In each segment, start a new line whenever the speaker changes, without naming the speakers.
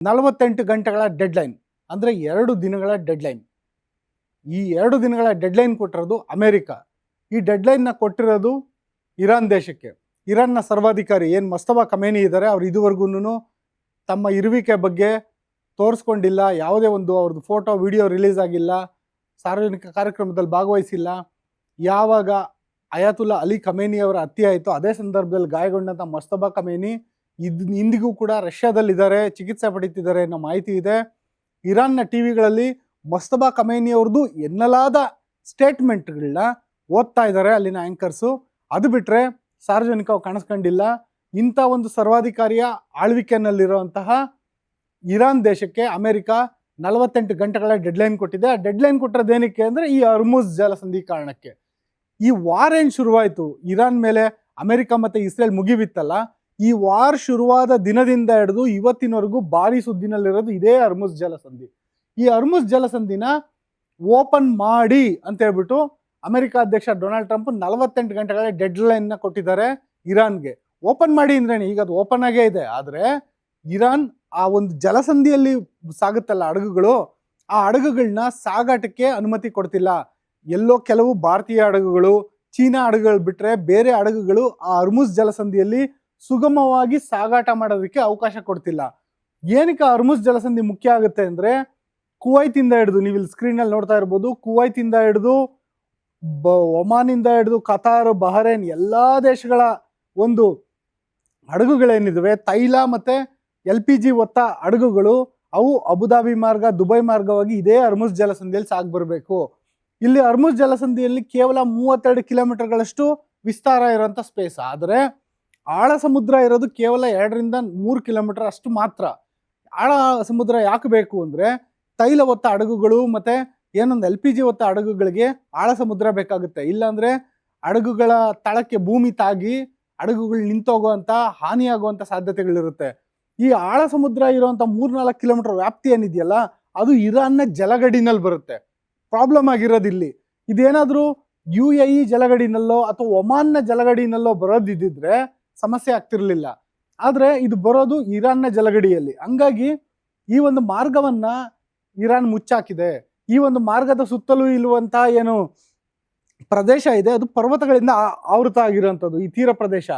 48 ಗಂಟೆಗಳ ಡೆಡ್ಲೈನ್ ಅಂದರೆ 2 ದಿನಗಳ ಡೆಡ್ಲೈನ್. ಈ 2 ದಿನಗಳ ಡೆಡ್ಲೈನ್ ಕೊಟ್ಟಿರೋದು ಅಮೆರಿಕ. ಈ ಡೆಡ್ಲೈನ್ನ ಕೊಟ್ಟಿರೋದು ಇರಾನ್ ದೇಶಕ್ಕೆ. ಇರಾನ್ನ ಸರ್ವಾಧಿಕಾರಿ ಏನು ಮಸ್ತಬಾ ಖಮೇನಿ ಇದ್ದಾರೆ, ಅವ್ರು ಇದುವರೆಗೂ ತಮ್ಮ ಇರುವಿಕೆ ಬಗ್ಗೆ ತೋರಿಸ್ಕೊಂಡಿಲ್ಲ. ಯಾವುದೇ ಒಂದು ಅವ್ರದ್ದು ಫೋಟೋ ವಿಡಿಯೋ ರಿಲೀಸ್ ಆಗಿಲ್ಲ, ಸಾರ್ವಜನಿಕ ಕಾರ್ಯಕ್ರಮದಲ್ಲಿ ಭಾಗವಹಿಸಿಲ್ಲ. ಯಾವಾಗ ಅಯಾತುಲ್ಲಾ ಅಲಿ ಖಮೇನಿ ಅವರ ಹತ್ಯೆ ಆಯಿತು ಅದೇ ಸಂದರ್ಭದಲ್ಲಿ ಗಾಯಗೊಂಡಂಥ ಮಸ್ತಬಾ ಖಮೇನಿ ಇಂದಿಗೂ ಕೂಡ ರಷ್ಯಾದಲ್ಲಿದ್ದಾರೆ, ಚಿಕಿತ್ಸೆ ಪಡೀತಿದ್ದಾರೆ ಅನ್ನೋ ಮಾಹಿತಿ ಇದೆ. ಇರಾನ್ನ ಟಿವಿಗಳಲ್ಲಿ ಮಸ್ತಬಾ ಖಮೇನಿ ಅವ್ರದ್ದು ಎನ್ನಲಾದ ಸ್ಟೇಟ್ಮೆಂಟ್ಗಳನ್ನ ಓದ್ತಾ ಇದ್ದಾರೆ ಅಲ್ಲಿನ ಆ್ಯಂಕರ್ಸು. ಅದು ಬಿಟ್ಟರೆ ಸಾರ್ವಜನಿಕವಾಗಿ ಕಾಣಿಸ್ಕೊಂಡಿಲ್ಲ. ಇಂಥ ಒಂದು ಸರ್ವಾಧಿಕಾರಿಯ ಆಳ್ವಿಕೆಯಲ್ಲಿರುವಂತಹ ಇರಾನ್ ದೇಶಕ್ಕೆ ಅಮೆರಿಕ 48 ಗಂಟೆಗಳ ಡೆಡ್ಲೈನ್ ಕೊಟ್ಟಿದೆ. ಆ ಡೆಡ್ಲೈನ್ ಕೊಟ್ಟಿರೋದೇನಕ್ಕೆ ಅಂದರೆ ಈ ಹರ್ಮುಜ್ ಜಲಸಂಧಿ ಕಾರಣಕ್ಕೆ. ಈ ವಾರ್ ಏನು ಶುರುವಾಯಿತು ಇರಾನ್ ಮೇಲೆ ಅಮೆರಿಕ ಮತ್ತು ಇಸ್ರೇಲ್ ಮುಗಿಬಿತ್ತಲ್ಲ, ಈ ವಾರ್ ಶುರುವಾದ ದಿನದಿಂದ ಹಿಡಿದು ಇವತ್ತಿನವರೆಗೂ ಭಾರಿ ಸುದ್ದಿನಲ್ಲಿರೋದು ಇದೇ ಹರ್ಮುಜ್ ಜಲಸಂಧಿ. ಈ ಹರ್ಮುಜ್ ಜಲಸಂಧಿನ ಓಪನ್ ಮಾಡಿ ಅಂತ ಹೇಳ್ಬಿಟ್ಟು ಅಮೆರಿಕ ಅಧ್ಯಕ್ಷ ಡೊನಾಲ್ಡ್ ಟ್ರಂಪ್ 48 ಗಂಟೆಗಳ ಡೆಡ್ಲೈನ್ನ ಕೊಟ್ಟಿದ್ದಾರೆ ಇರಾನ್ಗೆ. ಓಪನ್ ಮಾಡಿ ಅಂದ್ರೇನೆ, ಈಗ ಅದು ಓಪನ್ ಆಗೇ ಇದೆ. ಆದರೆ ಇರಾನ್ ಆ ಒಂದು ಜಲಸಂಧಿಯಲ್ಲಿ ಸಾಗುತ್ತಲ್ಲ ಹಡಗುಗಳು, ಆ ಹಡಗುಗಳನ್ನ ಸಾಗಾಟಕ್ಕೆ ಅನುಮತಿ ಕೊಡ್ತಿಲ್ಲ. ಎಲ್ಲೋ ಕೆಲವು ಭಾರತೀಯ ಹಡಗುಗಳು, ಚೀನಾ ಹಡಗುಗಳು ಬಿಟ್ಟರೆ ಬೇರೆ ಹಡಗುಗಳು ಆ ಹರ್ಮುಜ್ ಜಲಸಂಧಿಯಲ್ಲಿ ಸುಗಮವಾಗಿ ಸಾಗಾಟ ಮಾಡೋದಕ್ಕೆ ಅವಕಾಶ ಕೊಡ್ತಿಲ್ಲ. ಏನಕ್ಕೆ ಹರ್ಮುಜ್ ಜಲಸಂಧಿ ಮುಖ್ಯ ಆಗುತ್ತೆ ಅಂದರೆ, ಕುವೈತಿಂದ ಹಿಡಿದು ನೀವು ಇಲ್ಲಿ ಸ್ಕ್ರೀನಲ್ಲಿ ನೋಡ್ತಾ ಇರ್ಬೋದು, ಕುವೈತಿಂದ ಹಿಡಿದು ಒಮಾನಿಂದ ಹಿಡಿದು ಕತಾರ್, ಬಹರೇನ್ ಎಲ್ಲ ದೇಶಗಳ ಒಂದು ಹಡಗುಗಳೇನಿದ್ದಾವೆ, ತೈಲ ಮತ್ತು LPG ಹೊತ್ತ ಹಡಗುಗಳು, ಅವು ಅಬುದಾಬಿ ಮಾರ್ಗ, ದುಬೈ ಮಾರ್ಗವಾಗಿ ಇದೇ ಹರ್ಮುಜ್ ಜಲಸಂಧಿಯಲ್ಲಿ ಸಾಗಿ ಬರಬೇಕು. ಇಲ್ಲಿ ಹರ್ಮುಜ್ ಜಲಸಂಧಿಯಲ್ಲಿ ಕೇವಲ 32 ಕಿಲೋಮೀಟರ್ಗಳಷ್ಟು ವಿಸ್ತಾರ ಇರೋಂಥ ಸ್ಪೇಸ್. ಆದರೆ ಆಳ ಸಮುದ್ರ ಇರೋದು ಕೇವಲ 2ರಿಂದ 3 ಕಿಲೋಮೀಟರ್ ಅಷ್ಟು ಮಾತ್ರ. ಆಳ ಸಮುದ್ರ ಯಾಕೆ ಬೇಕು ಅಂದರೆ, ತೈಲ ಹೊತ್ತ ಹಡಗುಗಳು ಮತ್ತು ಏನೊಂದು LPG ಹೊತ್ತ ಹಡಗುಗಳಿಗೆ ಆಳ ಸಮುದ್ರ ಬೇಕಾಗುತ್ತೆ. ಇಲ್ಲಾಂದರೆ ಹಡಗುಗಳ ತಳಕ್ಕೆ ಭೂಮಿ ತಾಗಿ ಹಡಗುಗಳು ನಿಂತೋಗುವಂಥ ಹಾನಿಯಾಗುವಂಥ ಸಾಧ್ಯತೆಗಳಿರುತ್ತೆ. ಈ ಆಳ ಸಮುದ್ರ ಇರುವಂಥ 3-4 ಕಿಲೋಮೀಟರ್ ವ್ಯಾಪ್ತಿ ಏನಿದೆಯಲ್ಲ, ಅದು ಇರಾನ್ನ ಜಲಗಡಿನಲ್ಲಿ ಬರುತ್ತೆ. ಪ್ರಾಬ್ಲಮ್ ಆಗಿರೋದಿಲ್ಲಿ ಇದೇನಾದರೂ UAE ಜಲಗಡಿನಲ್ಲೋ ಅಥವಾ ಒಮಾನ್ನ ಜಲಗಡಿನಲ್ಲೋ ಬರೋದಿದ್ದರೆ ಸಮಸ್ಯೆ ಆಗ್ತಿರ್ಲಿಲ್ಲ. ಆದರೆ ಇದು ಬರೋದು ಇರಾನ್ನ ಜಲಗಡಿಯಲ್ಲಿ. ಹಂಗಾಗಿ ಈ ಒಂದು ಮಾರ್ಗವನ್ನ ಇರಾನ್ ಮುಚ್ಚಾಕಿದೆ. ಈ ಒಂದು ಮಾರ್ಗದ ಸುತ್ತಲೂ ಇರುವಂಥ ಏನು ಪ್ರದೇಶ ಇದೆ ಅದು ಪರ್ವತಗಳಿಂದ ಆವೃತ ಆಗಿರುವಂಥದ್ದು ಈ ತೀರ ಪ್ರದೇಶ.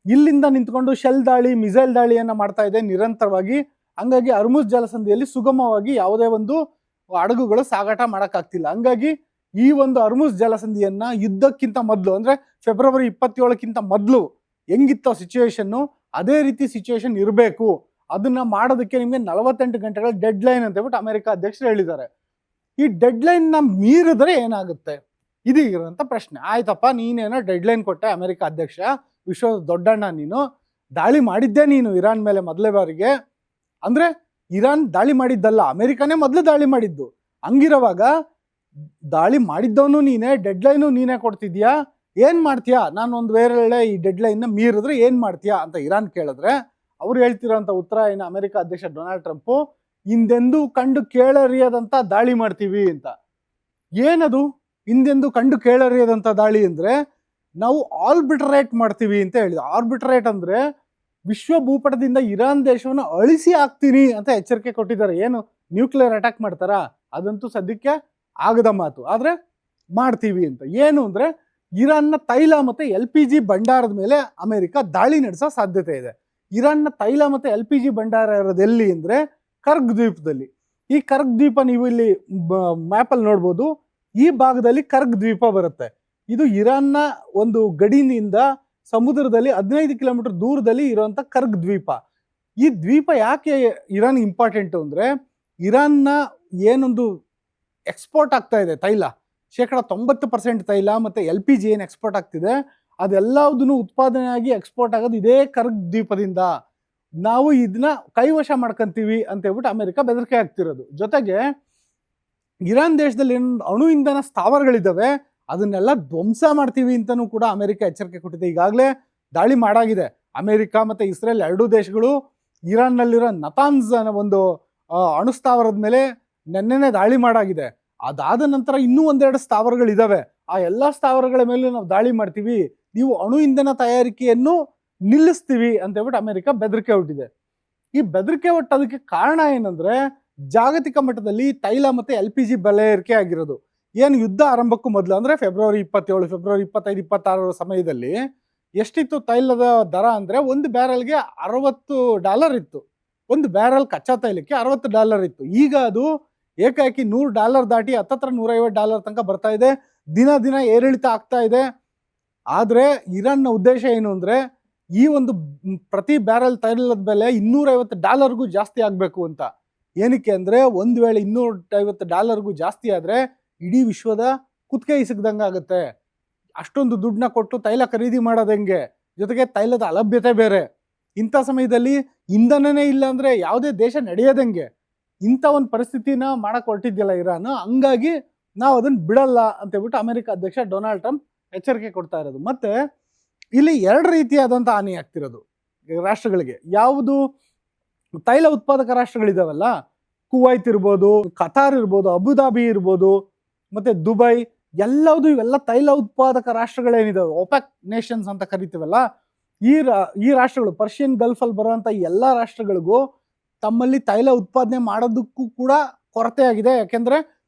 ಇಲ್ಲಿಂದ ನಿಂತ್ಕೊಂಡು ಶೆಲ್ ದಾಳಿ, ಮಿಸೈಲ್ ದಾಳಿಯನ್ನು ಮಾಡ್ತಾ ಇದೆ ನಿರಂತರವಾಗಿ. ಹಂಗಾಗಿ ಹರ್ಮುಜ್ ಜಲಸಂಧಿಯಲ್ಲಿ ಸುಗಮವಾಗಿ ಯಾವುದೇ ಒಂದು ಹಡಗುಗಳು ಸಾಗಾಟ ಮಾಡೋಕ್ಕಾಗ್ತಿಲ್ಲ. ಹಂಗಾಗಿ ಈ ಒಂದು ಹರ್ಮುಜ್ ಜಲಸಂಧಿಯನ್ನ ಯುದ್ಧಕ್ಕಿಂತ ಮೊದಲು ಅಂದರೆ ಫೆಬ್ರವರಿ 27ಕ್ಕಿಂತ ಮೊದಲು ಹೆಂಗಿತ್ತೋ ಸಿಚುವೇಶನ್ನು, ಅದೇ ರೀತಿ ಸಿಚುವೇಶನ್ ಇರಬೇಕು. ಅದನ್ನ ಮಾಡೋದಕ್ಕೆ ನಿಮಗೆ 48 ಗಂಟೆಗಳ ಡೆಡ್ಲೈನ್ ಅಂತ ಹೇಳ್ಬಿಟ್ಟು ಅಮೆರಿಕ ಅಧ್ಯಕ್ಷರು ಹೇಳಿದ್ದಾರೆ. ಈ ಡೆಡ್ಲೈನ್ನ ಮೀರಿದ್ರೆ ಏನಾಗುತ್ತೆ, ಇದು ಇರೋಂಥ ಪ್ರಶ್ನೆ. ಆಯ್ತಪ್ಪ, ನೀನೇನೋ ಡೆಡ್ಲೈನ್ ಕೊಟ್ಟೆ ಅಮೆರಿಕ ಅಧ್ಯಕ್ಷ, ವಿಶ್ವದ ದೊಡ್ಡಣ್ಣ ನೀನು, ದಾಳಿ ಮಾಡಿದ್ದೆ ನೀನು ಇರಾನ್ ಮೇಲೆ ಮೊದಲೇ ಬಾರಿಗೆ. ಅಂದರೆ ಇರಾನ್ ದಾಳಿ ಮಾಡಿದ್ದಲ್ಲ, ಅಮೆರಿಕನೇ ಮೊದಲು ದಾಳಿ ಮಾಡಿದ್ದು. ಹಂಗಿರುವಾಗ ದಾಳಿ ಮಾಡಿದ್ದವನು ನೀನೇ, ಡೆಡ್ಲೈನು ನೀನೇ ಕೊಡ್ತಿದ್ಯಾ, ಏನು ಮಾಡ್ತೀಯಾ? ನಾನು ಒಂದು ವೇಳೆ ಈ ಡೆಡ್ಲೈನ್ನ ಮೀರಿದ್ರೆ ಏನು ಮಾಡ್ತೀಯಾ ಅಂತ ಇರಾನ್ ಕೇಳಿದ್ರೆ ಅವ್ರು ಹೇಳ್ತಿರೋಂಥ ಉತ್ತರ ಏನು, ಅಮೆರಿಕ ಅಧ್ಯಕ್ಷ ಡೊನಾಲ್ಡ್ ಟ್ರಂಪು ಹಿಂದೆಂದೂ ಕಂಡು ಕೇಳರಿಯದಂಥ ದಾಳಿ ಮಾಡ್ತೀವಿ ಅಂತ. ಏನದು ಹಿಂದೆಂದೂ ಕಂಡು ಕೇಳರಿಯದಂಥ ದಾಳಿ ಅಂದರೆ, ನಾವು ಆರ್ಬಿಟ್ರೇಟ್ ಮಾಡ್ತೀವಿ ಅಂತ ಹೇಳಿದೆ. ಆರ್ಬಿಟ್ರೇಟ್ ಅಂದರೆ ವಿಶ್ವ ಭೂಪಟದಿಂದ ಇರಾನ್ ದೇಶವನ್ನು ಅಳಿಸಿ ಹಾಕ್ತೀನಿ ಅಂತ ಎಚ್ಚರಿಕೆ ಕೊಟ್ಟಿದ್ದಾರೆ. ಏನು ನ್ಯೂಕ್ಲಿಯರ್ ಅಟ್ಯಾಕ್ ಮಾಡ್ತಾರಾ? ಅದಂತೂ ಸದ್ಯಕ್ಕೆ ಆಗದ ಮಾತು, ಆದರೆ ಮಾಡ್ತೀವಿ ಅಂತ. ಏನು ಅಂದರೆ, ಇರಾನ್ನ ತೈಲ ಮತ್ತು LPG ಭಂಡಾರದ ಮೇಲೆ ಅಮೆರಿಕ ದಾಳಿ ನಡೆಸೋ ಸಾಧ್ಯತೆ ಇದೆ. ಇರಾನ್ನ ತೈಲ ಮತ್ತು LPG ಭಂಡಾರ ಇರೋದು ಎಲ್ಲಿ ಅಂದರೆ ಕರ್ಗ್ ದ್ವೀಪದಲ್ಲಿ. ಈ ಕರ್ಗ್ ದ್ವೀಪ ನೀವು ಇಲ್ಲಿ ಮ್ಯಾಪಲ್ಲಿ ನೋಡ್ಬೋದು. ಈ ಭಾಗದಲ್ಲಿ ಕರ್ಗ್ ದ್ವೀಪ ಬರುತ್ತೆ. ಇದು ಇರಾನ್ನ ಒಂದು ಗಡಿಯಿಂದ ಸಮುದ್ರದಲ್ಲಿ 15 ಕಿಲೋಮೀಟರ್ ದೂರದಲ್ಲಿ ಇರುವಂಥ ಕರ್ಗ್ ದ್ವೀಪ. ಈ ದ್ವೀಪ ಯಾಕೆ ಇರಾನ್ ಇಂಪಾರ್ಟೆಂಟು ಅಂದರೆ, ಇರಾನ್ನ ಏನೊಂದು ಎಕ್ಸ್ಪೋರ್ಟ್ ಆಗ್ತಾ ಇದೆ ತೈಲ, 90% ತೈಲ ಮತ್ತು LPG ಏನು ಎಕ್ಸ್ಪೋರ್ಟ್ ಆಗ್ತಿದೆ ಅದೆಲ್ಲದನ್ನು ಉತ್ಪಾದನೆಯಾಗಿ ಎಕ್ಸ್ಪೋರ್ಟ್ ಆಗೋದು ಇದೇ ಕರ್ಗ್ ದ್ವೀಪದಿಂದ. ನಾವು ಇದನ್ನ ಕೈವಶ ಮಾಡ್ಕೊಂತೀವಿ ಅಂತ ಹೇಳ್ಬಿಟ್ಟು ಅಮೆರಿಕ ಬೆದರಿಕೆ ಆಗ್ತಿರೋದು. ಜೊತೆಗೆ ಇರಾನ್ ದೇಶದಲ್ಲಿ ಏನು ಅಣು ಇಂಧನ ಸ್ಥಾವರಗಳಿದ್ದಾವೆ ಅದನ್ನೆಲ್ಲ ಧ್ವಂಸ ಮಾಡ್ತೀವಿ ಅಂತಲೂ ಕೂಡ ಅಮೆರಿಕ ಎಚ್ಚರಿಕೆ ಕೊಟ್ಟಿದೆ. ಈಗಾಗಲೇ ದಾಳಿ ಮಾಡಾಗಿದೆ. ಅಮೆರಿಕ ಮತ್ತು ಇಸ್ರೇಲ್ ಎರಡೂ ದೇಶಗಳು ಇರಾನ್ನಲ್ಲಿರೋ ನತಾನ್ಸ್ ಒಂದು ಅಣುಸ್ಥಾವರದ ಮೇಲೆ ನೆನ್ನೆನೇ ದಾಳಿ ಮಾಡಾಗಿದೆ. ಅದಾದ ನಂತರ ಇನ್ನೂ 1-2 ಸ್ಥಾವರಗಳಿದ್ದಾವೆ. ಆ ಎಲ್ಲ ಸ್ಥಾವರಗಳ ಮೇಲೂ ನಾವು ದಾಳಿ ಮಾಡ್ತೀವಿ, ನೀವು ಅಣು ಇಂಧನ ತಯಾರಿಕೆಯನ್ನು ನಿಲ್ಲಿಸ್ತೀವಿ ಅಂತ ಹೇಳ್ಬಿಟ್ಟು ಅಮೆರಿಕ ಬೆದರಿಕೆ ಹೊರಟಿದೆ. ಈ ಬೆದರಿಕೆ ಒಟ್ಟೋದಕ್ಕೆ ಕಾರಣ ಏನಂದ್ರೆ ಜಾಗತಿಕ ಮಟ್ಟದಲ್ಲಿ ತೈಲ ಮತ್ತೆ LPG ಬೆಲೆ ಏರಿಕೆ ಆಗಿರೋದು. ಏನು ಯುದ್ಧ ಆರಂಭಕ್ಕೂ ಮೊದಲು ಅಂದ್ರೆ ಫೆಬ್ರವರಿ 27, ಫೆಬ್ರವರಿ 25, 26 ಸಮಯದಲ್ಲಿ ಎಷ್ಟಿತ್ತು ತೈಲದ ದರ ಅಂದ್ರೆ ಒಂದು ಬ್ಯಾರಲ್ಗೆ $60 ಇತ್ತು. ಒಂದು ಬ್ಯಾರಲ್ ಕಚ್ಚಾ ತೈಲಕ್ಕೆ $60 ಇತ್ತು. ಈಗ ಅದು ಏಕಾಏಕಿ $100 ದಾಟಿ ಹತ್ತತ್ರ $150 ತನಕ ಬರ್ತಾ ಇದೆ. ದಿನ ದಿನ ಏರಿಳಿತ ಆಗ್ತಾ ಇದೆ. ಆದ್ರೆ ಇರಾನ್ನ ಉದ್ದೇಶ ಏನು ಅಂದ್ರೆ ಈ ಒಂದು ಪ್ರತಿ ಬ್ಯಾರಲ್ ತೈಲದ ಬೆಲೆ $250ಗೂ ಜಾಸ್ತಿ ಆಗ್ಬೇಕು ಅಂತ. ಏನಕ್ಕೆ ಅಂದ್ರೆ ಒಂದು ವೇಳೆ $250ಗೂ ಜಾಸ್ತಿ ಆದ್ರೆ ಇಡೀ ವಿಶ್ವದ ಕುತ್ತಿಗೆ ಇಸಕ್ದಂಗೆ ಆಗುತ್ತೆ. ಅಷ್ಟೊಂದು ದುಡ್ಡನ್ನ ಕೊಟ್ಟು ತೈಲ ಖರೀದಿ ಮಾಡೋದು ಹೆಂಗೆ, ಜೊತೆಗೆ ತೈಲದ ಅಲಭ್ಯತೆ ಬೇರೆ. ಇಂಥ ಸಮಯದಲ್ಲಿ ಇಂಧನನೇ ಇಲ್ಲ ಅಂದ್ರೆ ಯಾವುದೇ ದೇಶ ನಡೆಯೋದಂಗೆ. ಇಂಥ ಒಂದು ಪರಿಸ್ಥಿತಿನ ಮಾಡಕ್ ಹೊರಟಿದ್ಯಲ್ಲ ಇರಾನ್, ಹಂಗಾಗಿ ನಾವು ಅದನ್ನ ಬಿಡಲ್ಲ ಅಂತ ಹೇಳ್ಬಿಟ್ಟು ಅಮೆರಿಕ ಅಧ್ಯಕ್ಷ ಡೊನಾಲ್ಡ್ ಟ್ರಂಪ್ ಎಚ್ಚರಿಕೆ ಕೊಡ್ತಾ ಇರೋದು. ಮತ್ತೆ ಇಲ್ಲಿ ಎರಡು ರೀತಿಯಾದಂಥ ಹಾನಿ ಆಗ್ತಿರೋದು ರಾಷ್ಟ್ರಗಳಿಗೆ. ಯಾವುದು ತೈಲ ಉತ್ಪಾದಕ ರಾಷ್ಟ್ರಗಳಿದಾವಲ್ಲ, ಕುವೈತ್ ಇರ್ಬೋದು, ಕತಾರ್ ಇರ್ಬೋದು, ಅಬುದಾಬಿ ಇರ್ಬೋದು, ಮತ್ತೆ ದುಬೈ, ಇವೆಲ್ಲ ತೈಲ ಉತ್ಪಾದಕ ರಾಷ್ಟ್ರಗಳೇನಿದಾವೆ, ಒಪೆಕ್ ನೇಷನ್ಸ್ ಅಂತ ಕರಿತೀವಲ್ಲ, ಈ ರಾಷ್ಟ್ರಗಳು ಪರ್ಷಿಯನ್ ಗಲ್ಫ್ ಅಲ್ಲಿ ಬರುವಂತ ಎಲ್ಲ ರಾಷ್ಟ್ರಗಳಿಗೂ ತಮ್ಮಲ್ಲಿ ತೈಲ ಉತ್ಪಾದನೆ ಮಾಡೋದಕ್ಕೂ ಕೂಡ ಕೊರತೆ ಆಗಿದೆ. ಯಾಕೆಂದ್ರೆ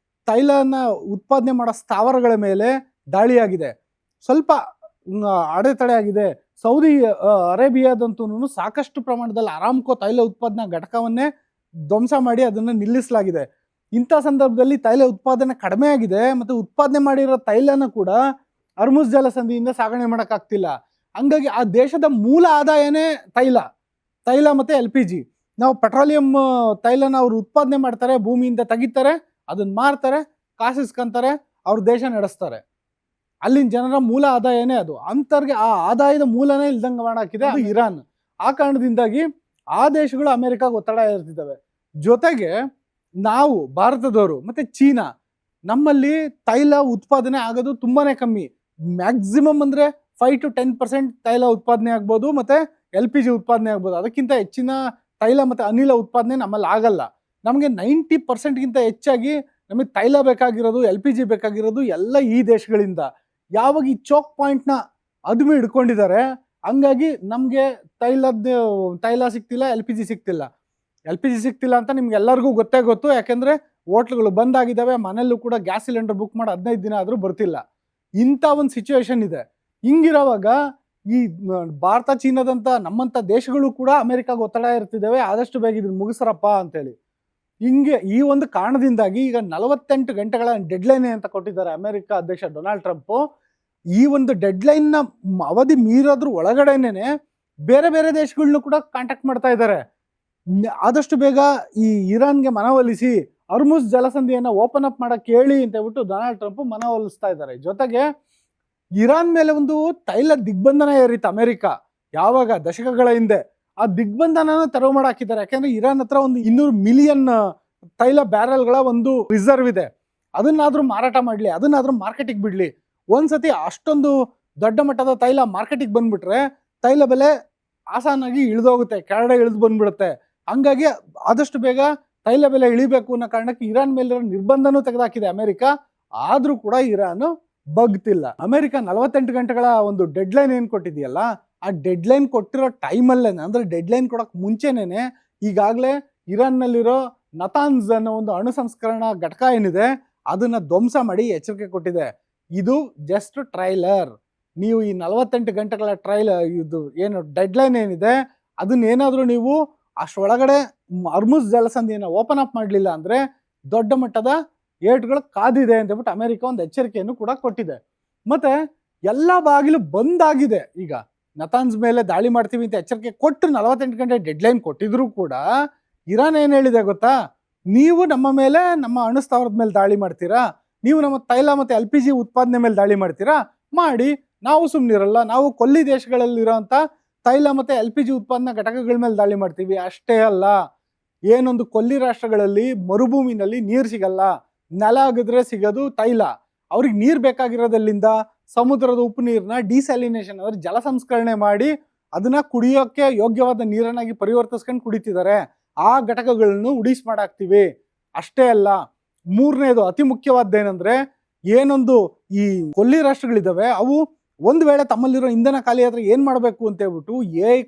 ತೈಲನ ಉತ್ಪಾದನೆ ಮಾಡೋ ಸ್ಥಾವರಗಳ ಮೇಲೆ ದಾಳಿಯಾಗಿದೆ, ಸ್ವಲ್ಪ ಅಡೆತಡೆ ಆಗಿದೆ. ಸೌದಿ ಅರೇಬಿಯಾದಂತೂ ಸಾಕಷ್ಟು ಪ್ರಮಾಣದಲ್ಲಿ ಅರಾಮ್ಕೋ ತೈಲ ಉತ್ಪಾದನಾ ಘಟಕವನ್ನೇ ಧ್ವಂಸ ಮಾಡಿ ಅದನ್ನು ನಿಲ್ಲಿಸಲಾಗಿದೆ. ಇಂಥ ಸಂದರ್ಭದಲ್ಲಿ ತೈಲ ಉತ್ಪಾದನೆ ಕಡಿಮೆ ಆಗಿದೆ, ಮತ್ತೆ ಉತ್ಪಾದನೆ ಮಾಡಿರೋ ತೈಲನ ಕೂಡ ಅರ್ಮುಜ್ ಜಲಸಂಧಿಯಿಂದ ಸಾಗಣೆ ಮಾಡೋಕ್ಕಾಗ್ತಿಲ್ಲ. ಹಂಗಾಗಿ ಆ ದೇಶದ ಮೂಲ ಆದಾಯನೇ ತೈಲ ಮತ್ತೆ LPG. ನಾವು ಪೆಟ್ರೋಲಿಯಂ ತೈಲನ ಅವ್ರು ಉತ್ಪಾದನೆ ಮಾಡ್ತಾರೆ, ಭೂಮಿಯಿಂದ ತೆಗಿತಾರೆ, ಅದನ್ನ ಮಾರ್ತಾರೆ, ಕಾಸಿಸ್ಕೊಂತಾರೆ, ಅವ್ರ ದೇಶ ನಡೆಸ್ತಾರೆ. ಅಲ್ಲಿನ ಜನರ ಮೂಲ ಆದಾಯನೇ ಅದು. ಅಂತರ್ಗೆ ಆ ಆದಾಯದ ಮೂಲನೇ ಇಲ್ದಂಗೆ ಮಾಡಾಕಿದೆ ಅದು ಇರಾನ್. ಆ ಕಾರಣದಿಂದಾಗಿ ಆ ದೇಶಗಳು ಅಮೆರಿಕಾಗೆ ಒತ್ತಡ ಇರ್ತಿದ್ದಾವೆ. ಜೊತೆಗೆ ನಾವು ಭಾರತದವರು ಮತ್ತೆ ಚೀನಾ, ನಮ್ಮಲ್ಲಿ ತೈಲ ಉತ್ಪಾದನೆ ಆಗೋದು ತುಂಬಾನೇ ಕಮ್ಮಿ. ಮ್ಯಾಕ್ಸಿಮಮ್ ಅಂದ್ರೆ 5 to 10% ತೈಲ ಉತ್ಪಾದನೆ ಆಗ್ಬೋದು, ಮತ್ತೆ LPG ಉತ್ಪಾದನೆ ಆಗ್ಬೋದು. ಅದಕ್ಕಿಂತ ಹೆಚ್ಚಿನ ತೈಲ ಮತ್ತೆ ಅನಿಲ ಉತ್ಪಾದನೆ ನಮ್ಮಲ್ಲಿ ಆಗಲ್ಲ. ನಮಗೆ 90%ಗಿಂತ ಹೆಚ್ಚಾಗಿ ನಮಗೆ ತೈಲ ಬೇಕಾಗಿರೋದು, LPG ಬೇಕಾಗಿರೋದು ಎಲ್ಲ ಈ ದೇಶಗಳಿಂದ. ಯಾವಾಗ ಈ ಚೋಕ್ ಪಾಯಿಂಟ್ನ ಅದುಮಿ ಹಿಡ್ಕೊಂಡಿದ್ದಾರೆ, ಹಂಗಾಗಿ ನಮಗೆ ತೈಲ ಸಿಗ್ತಿಲ್ಲ, LPG ಸಿಗ್ತಿಲ್ಲ. LPG ಸಿಗ್ತಿಲ್ಲ ಅಂತ ನಿಮ್ಗೆ ಎಲ್ಲರಿಗೂ ಗೊತ್ತು. ಯಾಕೆಂದ್ರೆ ಹೋಟ್ಲುಗಳು ಬಂದ್ ಆಗಿದ್ದಾವೆ, ಮನೆಯಲ್ಲೂ ಕೂಡ ಗ್ಯಾಸ್ ಸಿಲಿಂಡರ್ ಬುಕ್ ಮಾಡಿ 15 ದಿನ ಆದ್ರೂ ಬರ್ತಿಲ್ಲ. ಇಂಥ ಒಂದು ಸಿಚುವೇಶನ್ ಇದೆ. ಹಿಂಗಿರೋವಾಗ ಈ ಭಾರತ, ಚೀನಾದಂತ ನಮ್ಮಂತ ದೇಶಗಳು ಕೂಡ ಅಮೆರಿಕಾಗೆ ಒತ್ತಡ ಇರ್ತಿದ್ದಾವೆ, ಆದಷ್ಟು ಬೇಗ ಇದನ್ನ ಮುಗಿಸ್ರಪ್ಪ ಅಂತೇಳಿ. ಹಿಂಗೆ ಈ ಒಂದು ಕಾರಣದಿಂದಾಗಿ ಈಗ 48 ಗಂಟೆಗಳ ಡೆಡ್ಲೈನ್ ಅಂತ ಕೊಟ್ಟಿದ್ದಾರೆ ಅಮೆರಿಕ ಅಧ್ಯಕ್ಷ ಡೊನಾಲ್ಡ್ ಟ್ರಂಪ್. ಈ ಒಂದು ಡೆಡ್ಲೈನ್ ನ ಅವಧಿ ಮೀರೋದ್ರ ಒಳಗಡೆನೆ ಬೇರೆ ಬೇರೆ ದೇಶಗಳನ್ನೂ ಕೂಡ ಕಾಂಟ್ಯಾಕ್ಟ್ ಮಾಡ್ತಾ ಇದ್ದಾರೆ. ಆದಷ್ಟು ಬೇಗ ಈ ಇರಾನ್ಗೆ ಮನವೊಲಿಸಿ ಅರ್ಮುಜ್ ಜಲಸಂಧಿಯನ್ನ ಓಪನ್ ಅಪ್ ಮಾಡಕ್ ಹೇಳಿ ಅಂತ ಹೇಳ್ಬಿಟ್ಟು ಡೊನಾಲ್ಡ್ ಟ್ರಂಪ್ ಮನವೊಲಿಸ್ತಾ ಇದ್ದಾರೆ. ಜೊತೆಗೆ ಇರಾನ್ ಮೇಲೆ ಒಂದು ತೈಲ ದಿಗ್ಬಂಧನ ಏರಿತ್ತು ಅಮೆರಿಕ ಯಾವಾಗ ದಶಕಗಳ ಹಿಂದೆ. ಆ ದಿಗ್ಬಂಧನ ತೆರವು ಮಾಡಾಕಿದ್ದಾರೆ. ಯಾಕೆಂದ್ರೆ ಇರಾನ್ ಹತ್ರ ಒಂದು 200 ಮಿಲಿಯನ್ ತೈಲ ಬ್ಯಾರಲ್ಗಳ ಒಂದು ರಿಸರ್ವ್ ಇದೆ. ಅದನ್ನಾದ್ರೂ ಮಾರಾಟ ಮಾಡ್ಲಿ, ಅದನ್ನಾದ್ರೂ ಮಾರ್ಕೆಟಿಗೆ ಬಿಡ್ಲಿ. ಒಂದ್ಸತಿ ಅಷ್ಟೊಂದು ದೊಡ್ಡ ಮಟ್ಟದ ತೈಲ ಮಾರ್ಕೆಟಿಗೆ ಬಂದ್ಬಿಟ್ರೆ ತೈಲ ಬೆಲೆ ಆಸಾನಾಗಿ ಇಳಿದೋಗುತ್ತೆ, ಕೆಳಗಡೆ ಇಳಿದು ಬಂದ್ಬಿಡುತ್ತೆ. ಹಂಗಾಗಿ ಆದಷ್ಟು ಬೇಗ ತೈಲ ಬೆಲೆ ಇಳಿಬೇಕು ಅನ್ನೋ ಕಾರಣಕ್ಕೆ ಇರಾನ್ ಮೇಲಿರೋ ನಿರ್ಬಂಧನೂ ತೆಗೆದಾಕಿದೆ ಅಮೆರಿಕ. ಆದ್ರೂ ಕೂಡ ಇರಾನ್ ಬಗ್ತಿಲ್ಲ. ಅಮೆರಿಕ 48 ಗಂಟೆಗಳ ಒಂದು ಡೆಡ್ಲೈನ್ ಏನ್ ಕೊಟ್ಟಿದೆಯಲ್ಲ, ಆ ಡೆಡ್ಲೈನ್ ಕೊಟ್ಟಿರೋ ಟೈಮಲ್ಲೇನೆ, ಅಂದ್ರೆ ಡೆಡ್ಲೈನ್ ಕೊಡಕ್ ಮುಂಚೆನೇನೆ ಈಗಾಗಲೇ ಇರಾನ್ ನಲ್ಲಿರೋ ನತಾನ್ಸ್ ಅನ್ನೋ ಒಂದು ಅಣು ಸಂಸ್ಕರಣಾ ಘಟಕ ಏನಿದೆ ಅದನ್ನ ಧ್ವಂಸ ಮಾಡಿ ಎಚ್ಚರಿಕೆ ಕೊಟ್ಟಿದೆ. ಇದು ಜಸ್ಟ್ ಟ್ರೈಲರ್. ನೀವು ಈ 48 ಗಂಟೆಗಳ ಇದು ಏನು ಡೆಡ್ಲೈನ್ ಏನಿದೆ ಅದನ್ನೇನಾದ್ರೂ ನೀವು ಅಷ್ಟೊಳಗಡೆ ಅರ್ಮುಜ್ ಜಲಸಂಧಿಯನ್ನು ಓಪನ್ ಅಪ್ ಮಾಡಲಿಲ್ಲ ಅಂದ್ರೆ ದೊಡ್ಡ ಮಟ್ಟದ ಏಟ್ಗಳು ಕಾದಿದೆ ಅಂತ ಹೇಳ್ಬಿಟ್ಟು ಅಮೆರಿಕ ಒಂದು ಎಚ್ಚರಿಕೆಯನ್ನು ಕೂಡ ಕೊಟ್ಟಿದೆ. ಮತ್ತೆ ಎಲ್ಲ ಬಾಗಿಲು ಬಂದಾಗಿದೆ. ಈಗ ನತಾನ್ಸ್ ಮೇಲೆ ದಾಳಿ ಮಾಡ್ತೀವಿ ಅಂತ ಎಚ್ಚರಿಕೆ ಕೊಟ್ಟು 48 ಗಂಟೆ ಡೆಡ್ಲೈನ್ ಕೊಟ್ಟಿದ್ರು ಕೂಡ ಇರಾನ್ ಏನ್ ಹೇಳಿದೆ ಗೊತ್ತಾ, ನೀವು ನಮ್ಮ ಮೇಲೆ, ನಮ್ಮ ಅಣುಸ್ಥಾವರದ ಮೇಲೆ ದಾಳಿ ಮಾಡ್ತೀರಾ, ನೀವು ನಮ್ಮ ತೈಲ ಮತ್ತೆ LPG ಉತ್ಪಾದನೆ ಮೇಲೆ ದಾಳಿ ಮಾಡ್ತೀರಾ, ಮಾಡಿ, ನಾವು ಸುಮ್ಮನಿರಲ್ಲ, ನಾವು ಕೊಲ್ಲಿ ದೇಶಗಳಲ್ಲಿರೋಂಥ ತೈಲ ಮತ್ತೆ LPG ಉತ್ಪಾದನಾ ಘಟಕಗಳ ಮೇಲೆ ದಾಳಿ ಮಾಡ್ತೀವಿ. ಅಷ್ಟೇ ಅಲ್ಲ, ಏನೊಂದು ಕೊಲ್ಲಿ ರಾಷ್ಟ್ರಗಳಲ್ಲಿ ಮರುಭೂಮಿನಲ್ಲಿ ನೀರು ಸಿಗಲ್ಲ, ನೆಲ ಅಗದ್ರೆ ಸಿಗೋದು ತೈಲ. ಅವ್ರಿಗೆ ನೀರು ಬೇಕಾಗಿರೋದಲ್ಲಿಂದ ಸಮುದ್ರದ ಉಪ್ಪು ನೀರನ್ನ ಡಿಸ್ಯಾಲಿನೇಷನ್ ಅಂದ್ರೆ ಜಲ ಸಂಸ್ಕರಣೆ ಮಾಡಿ ಅದನ್ನ ಕುಡಿಯೋಕೆ ಯೋಗ್ಯವಾದ ನೀರನ್ನಾಗಿ ಪರಿವರ್ತಿಸ್ಕೊಂಡು ಕುಡಿತಿದ್ದಾರೆ. ಆ ಘಟಕಗಳನ್ನು ಉಡಿಸ್ ಮಾಡಾಕ್ತಿವಿ. ಅಷ್ಟೇ ಅಲ್ಲ, ಮೂರನೇದು ಅತಿ ಮುಖ್ಯವಾದ್ದೇನೆಂದ್ರೆ, ಏನೊಂದು ಈ ಕೊಲ್ಲಿ ರಾಷ್ಟ್ರಗಳಿದಾವೆ ಅವು ಒಂದು ವೇಳೆ ತಮ್ಮಲ್ಲಿರೋ ಇಂಧನ ಖಾಲಿ ಆದ್ರೆ ಏನ್ ಮಾಡ್ಬೇಕು ಅಂತ ಹೇಳ್ಬಿಟ್ಟು